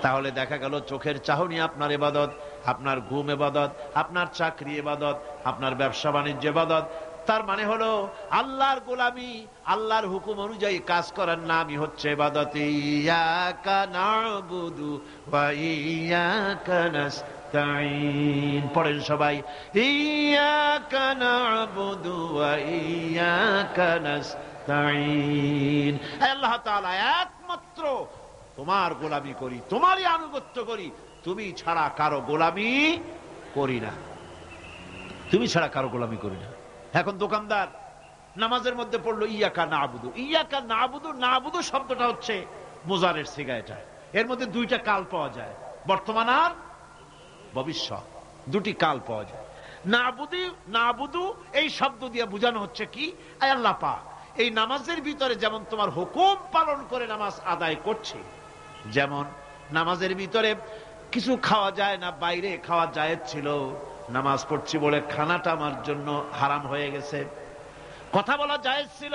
তাহলে দেখা গেল চোখের চাহনি আপনার ইবাদত, আপনার ঘুম ইবাদত, আপনার চাকরি ইবাদত, আপনার ব্যবসা বাণিজ্য ইবাদত। তার মানে হলো আল্লাহর গোলামি, আল্লাহর হুকুম অনুযায়ী কাজ করার নামই হচ্ছে ইবাদত। ইয়াকা না'বুদু ওয়া ইয়াকা নাস্তাঈন। পড়েন সবাই, ইয়াকা না'বুদু ওয়া ইয়াকা নাস্তাঈন। আল্লাহ তাআলা একমাত্র তোমার গোলামি করি, তোমারই আনুগত্য করি, তুমি ছাড়া কারো গোলামি করি না, তুমি ছাড়া কারো গোলামি করি না। এখন দোকানদার নামাজের মধ্যে পড়লো ইয়াকা না'বুদু। ইয়াকা না'বুদু, না'বুদু শব্দটা হচ্ছে মুজারের সিগা। এর মধ্যে দুইটা কাল পাওয়া যায়, বর্তমান আর ভবিষ্যৎ, দুটি কাল পাওয়া যায়। না'বুদু এই শব্দ দিয়ে বোঝানো হচ্ছে কি, আয় আল্লাহ পাক এই নামাজের ভিতরে যেমন তোমার হুকুম পালন করে নামাজ আদায় করছে, যেমন নামাজের ভিতরে কিছু খাওয়া যায় না, বাইরে খাওয়া জায়েজ ছিল, নামাজ পড়ছি বলে খানাটা আমার জন্য হারাম হয়ে গেছে। কথা বলা জায়েজ ছিল,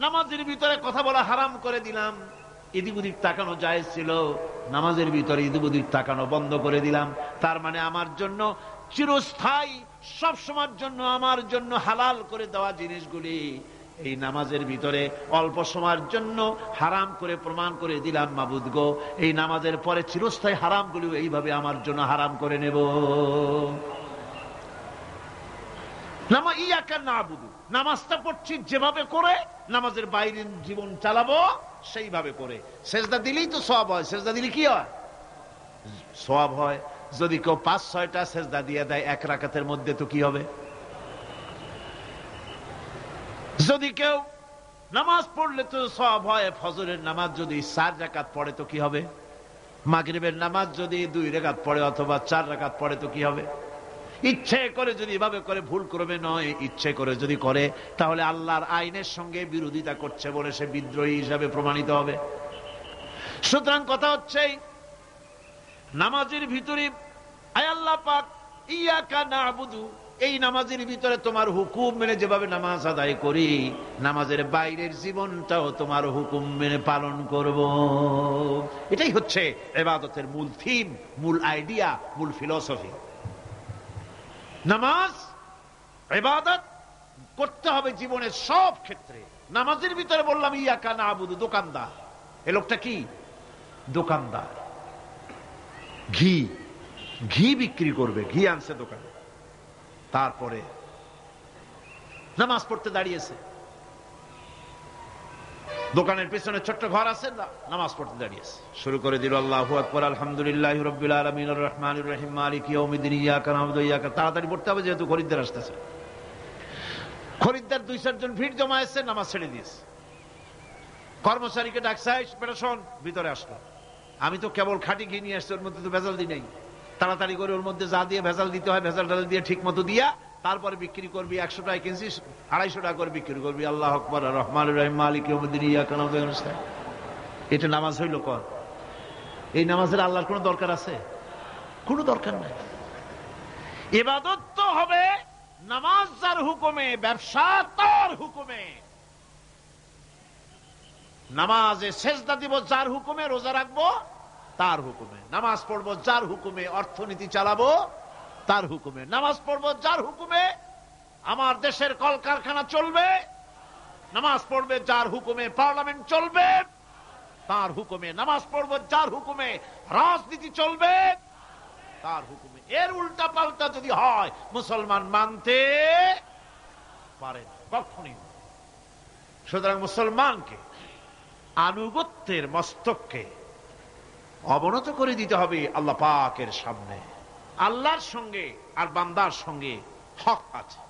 নামাজের ভিতরে কথা বলা হারাম করে দিলাম। এদিক ওদিক তাকানো জায়েজ ছিল, নামাজের ভিতরে এদিক ওদিক তাকানো বন্ধ করে দিলাম। তার মানে আমার জন্য চিরস্থায়ী, সব সময়ের জন্য আমার জন্য হালাল করে দেওয়া জিনিসগুলি এই নামাজের ভিতরে অল্প সময়ের জন্য হারাম করে প্রমাণ করে দিলাম। মাবুদ গো, এই নামাজের পরে চিরস্থায়ী হারামগুলি এইভাবে আমার জন্য হারাম করে নেব। নামাজটা পড়ছি যেভাবে করে, নামাজের বাইরের জীবন চালাবো সেইভাবে করে। সেজদা দিলেই তো সওয়াব হয়। সেজদা দিলে কি হয়? সওয়াব হয়। যদি কেউ 5-6টা সেজদা দিয়ে দেয় এক রাকাতের মধ্যে, তো কি হবে? যদি কেউ নামাজ পড়লে তো সওয়াব হয়। ফজরের নামাজ যদি 4 রাকাত পড়ে তো কি হবে? মাগরিবের নামাজ যদি 2 রাকাত পড়ে অথবা 4 রাকাত পড়ে তো কি হবে? ইচ্ছে করে যদি এভাবে করে, ভুল করবে নয়, ইচ্ছে করে যদি করে, তাহলে আল্লাহর আইনের সঙ্গে বিরোধিতা করছে বলে সে বিদ্রোহী হিসাবে প্রমাণিত হবে। সুতরাং কথা হচ্ছে, নামাজের ভিতরে আয় আল্লাহ পাক ইয়াকা না'বুদু, এই নামাজের ভিতরে তোমার হুকুম মেনে যেভাবে নামাজ আদায় করি, নামাজের বাইরের জীবনটাও তোমার হুকুম মেনে পালন করব। এটাই হচ্ছে ইবাদতের মূল থিম, মূল আইডিয়া, মূল ফিলসফি। নামাজ ইবাদত করতে হবে জীবনের সব ক্ষেত্রে। নামাজের ভিতরে বললাম ইয়াকা না'বুদু, দোকানদার। এ লোকটা কি? দোকানদার। ঘি বিক্রি করবে, ঘি আনছে দোকানে। তারপরে নামাজ পড়তে দাঁড়িয়েছে। দোকানের পেছনে ছোট্ট ঘর আছে, নামাজ পড়তে দাঁড়িয়েছে। শুরু করে দিল আল্লাহু আকবার, আলহামদুলিল্লাহি রাব্বিল আলামিন, আর রহমানির রহিম, মালিকি ইয়াউমিদ্দিন, ইয়াকা না'বুদু ওয়া ইয়াকা। তাড়াতাড়ি পড়তে হবে যেহেতু খরিদ্দার আসতেছে। খরিদ্দার 2-4 জন ভিড় জমায়েছে, নামাজ ছেড়ে দিয়েছে। কর্মচারীকে ডাকছে, বেটা শোন, ভিতরে আসলো। আমি তো কেবল খাঁটি ঘি নিয়ে আসছি, ওর মধ্যে তো ভেজাল দিই নাই। তাড়াতাড়ি করে ওর মধ্যে যা দিয়ে ভেজাল দিতে হয় ভেজাল টাল দিয়ে ঠিক মতো দিয়া তারপরে বিক্রি করবি। 100 টাকা কিনছিস, 250 টাকা করে বিক্রি করবি। আল্লাহু আকবার, আর রহমানির রহিম, মালিকি ইয়াউমিদ্দিন, ইয়াকা না'বুদু ওয়া ইয়াকা। এটা নামাজ হইল? কর। এই নামাজের আল্লাহর কোনো দরকার আছে? কোনো দরকার নাই। ইবাদত তো হবে নামাজ যার হুকুমে, ব্যবসা তার হুকুমে। নামাজে সেজদা দিব যার হুকুমে, রোজা রাখবো তার হুকুমে, নামাজ পড়বো যার হুকুমে, অর্থনীতি চালাবো তার হুকুমে, নামাজ পড়বো যার হুকুমে, আমার দেশের কলকারখানা চলবে, নামাজ পড়বে যার হুকুমে, পার্লামেন্ট চলবে তার হুকুমে, নামাজ পড়বো যার হুকুমে, রাজনীতি চলবে তার হুকুমে। এর উল্টা পাল্টা যদি হয়, মুসলমান মানতে পারে না কখনই। সুতরাং মুসলমানকে আনুগত্যের মস্তককে অবনত করে দিতে হবে আল্লাহ পাকের সামনে। আল্লাহর সঙ্গে আর বান্দার সঙ্গে হক আছে।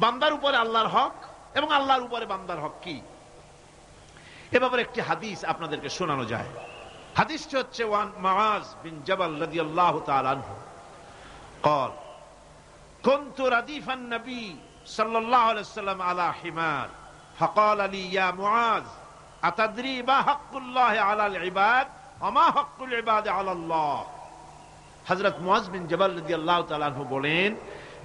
বান্দার উপরে আল্লাহর হক এবং আল্লাহর উপরে বান্দার হক কি, এ ব্যাপারে একটি হাদিস আপনাদেরকে শোনানো যায়। হাদিসটি হচ্ছে ওয়ান মুআজ বিন জাবাল রাদিয়াল্লাহু তাআলা আনহু قال كنت رديف النبي صلى الله عليه وسلم على حمار فقال لي يا معاذ أتدري ما حق الله على العباد وما حق العباد على الله। হযরত মুআজ বিন জাবাল রাদিয়াল্লাহু তাআলা আনহু বলেন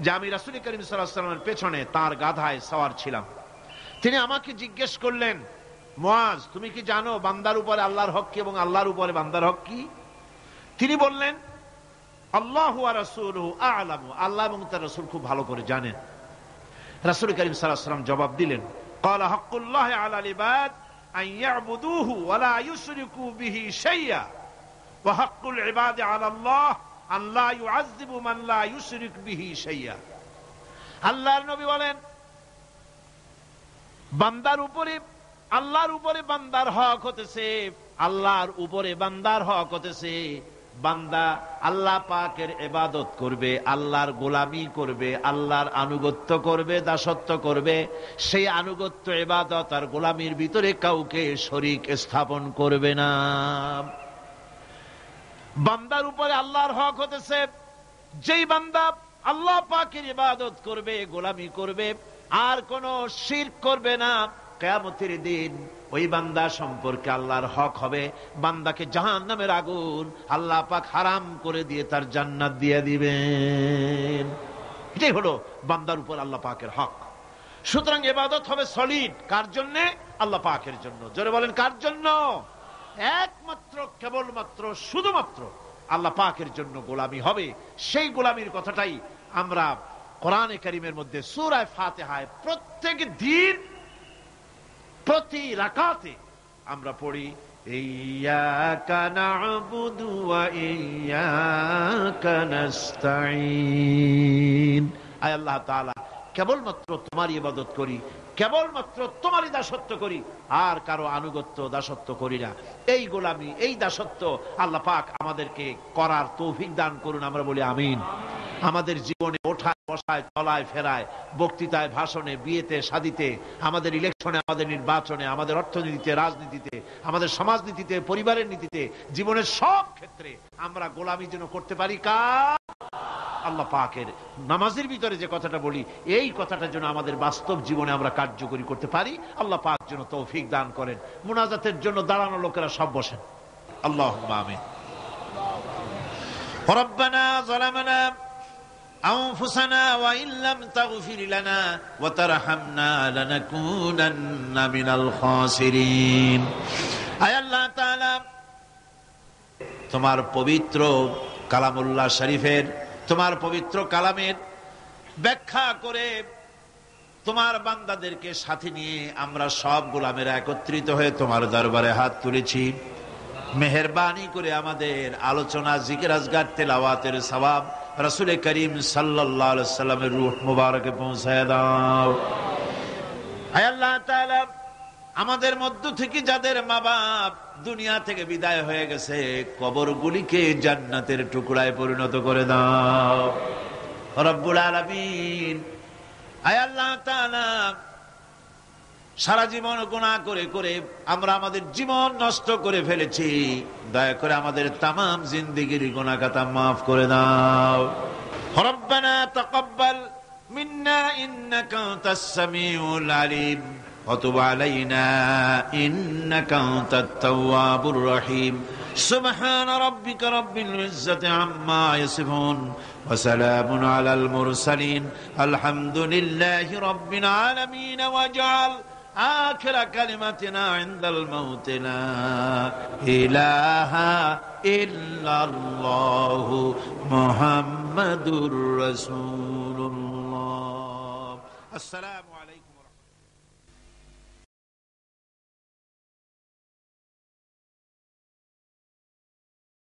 যে আমি রাসূল করিম সাল্লাল্লাহু আলাইহি ওয়াসাল্লামের পেছনে তার গাধায় সওয়ার ছিলাম। তিনি আমাকে জিজ্ঞেস করলেন, মুআজ তুমি কি জানো বান্দার উপরে আল্লাহর হক কি এবং আল্লাহর উপরে বান্দার হক কি? তিনি বললেন, আল্লাহু ওয়া রাসূলুহু আ'লামু, আল্লাহ এবং তার রাসূল খুব ভালো করে জানেন। রাসূল করিম সাল্লাল্লাহু আলাইহি ওয়াসাল্লাম জবাব দিলেন, ক্বালা হাক্কুল্লাহি আলাল ইবাদ আন ইয়াবুদুহু ওয়া লা ইউশরিকু বিহি শাইআ ওয়া হাক্কুল ইবাদি আলাল্লাহ আন লা ইউআযযিবু মান লা ইউশরিক বিহি শাইআ। আল্লাহর নবী বলেন, বান্দার উপরে আল্লাহর উপরে বান্দার হক হতেছে, আল্লাহর উপরে বান্দার হক হতেছে বান্দা আল্লাহ পাকের ইবাদত করবে, আল্লাহর গোলামি করবে, আল্লাহর আনুগত্য করবে, দাসত্ব করবে। সেই আনুগত্য, ইবাদত আর গোলামির ভিতরে কাউকে শরীক স্থাপন করবে না। বান্দার উপরে আল্লাহর হক হতেছে যেই বান্দা আল্লাহ পাকের ইবাদত করবে, গোলামি করবে, আর কোন শিরক করবে না, কিয়ামতের দিন ওই বান্দা সম্পর্কে আল্লাহর হক হবে, বান্দাকে জাহান্নামের আগুন আল্লাহ পাক হারাম করে দিয়ে তার জান্নাত দিয়ে দিবেন। এটাই হলো বান্দার উপর আল্লাহ পাকের হক। সুতরাং ইবাদত হবে সলিড কার জন্য? আল্লাহ পাকের জন্য। জোরে বলেন কার জন্য? একমাত্র, কেবলমাত্র, শুধুমাত্র আল্লাহ পাকের জন্য গোলামি হবে। সেই গোলামির কথাটাই আমরা কোরআনে কারীমের মধ্যে সূরা ফাতিহায় প্রত্যেক দিন প্রতি রাকাতে আমরা পড়ি, ইয়্যাকা না'বুদু ওয়া ইয়্যাকা নাস্তাঈন। আয় আল্লাহ তাআলা, কেবলমাত্র তোমারই ইবাদত করি, কেবলমাত্র তোমারই দাসত্ব করি, আর কারো আনুগত্য দাসত্ব করি না। এই গোলামি, এই দাসত্ব আল্লাহ পাক আমাদেরকে করার তৌফিক দান করুন। আমরা বলি আমিন। আমাদের জীবনে ওঠায় বসায়, চলায় ফেরায়, বক্তৃতায়, ভাষণে, বিয়েতে, শাদীতে, আমাদের ইলেকশনে, আমাদের নির্বাচনে, আমাদের অর্থনীতিতে, রাজনীতিতে, আমাদের সমাজনীতিতে, পরিবারের নীতিতে, জীবনের সব ক্ষেত্রে আমরা গোলামি যেন করতে পারি কার? আল্লাহ পাকের। নামাজের ভিতরে যে কথাটা বলি, এই কথাটা যেন আমাদের বাস্তব জীবনে আমরা কার্যকরী করতে পারি। আল্লাহ পাক যেন তৌফিক দান করেন। মুনাজাতের জন্য দাঁড়ানো লোকেরা সব বসেন। আল্লাহুম্মা আমিন। রব্বানা যালামনা আনফুসানা ওয়া ইল্লাম তাগফির লানা ওয়া তারহামনা লানাকুনান্না মিনাল খাসিরিন। আয় আল্লাহ তাআলা, তোমার পবিত্র কালামুল্লাহ শরীফের, তোমার পবিত্র কালামের ব্যাখ্যা করে তোমার বান্দাদেরকে সাথে নিয়ে আমরা সব গোলামেরা একত্রিত হয়ে তোমার দরবারে হাত তুলেছি। মেহেরবানি করে আমাদের আলোচনা, জিকির, আজগার, তেলাওয়াতের সওয়াব রাসূল করিম সাল্লাল্লাহু আলাইহি সাল্লামের রূহ মুবারকে পৌঁছায় দাও। হে আল্লাহ তাআলা, আমাদের মধ্য থেকে যাদের মা বাপ দুনিয়া থেকে বিদায় হয়ে গেছে, কবরগুলিকে জান্নাতের টুকরায় পরিণত করে দাও রব্বুল আলামিন। হে আল্লাহ তাআলা, সারা জীবন গুনাহ করে করে আমরা আমাদের জীবন নষ্ট করে ফেলেছি। দয়া করে আমাদের তামাম জিন্দেগির গুনাহ খাতা মাফ করে দাও। রব্বানা তাকাব্বাল মিন্না ইন্নাকা আনতাস সামিউল আলিম ওয়া তুব আলাইনা ইন্নাকা আনতাত তাওয়াবুর রহিম। সুবহানা রাব্বিকা রাব্বিল ইজ্জাতি আম্মা ইয়াসিফুন ওয়া সালামুন আলাল মুরসালিন আলহামদুলিল্লাহি রাব্বিল আলামিন। ওয়াজআল آخر كلمتنا عند الموت لا إله إلا الله محمد رسول الله. السلام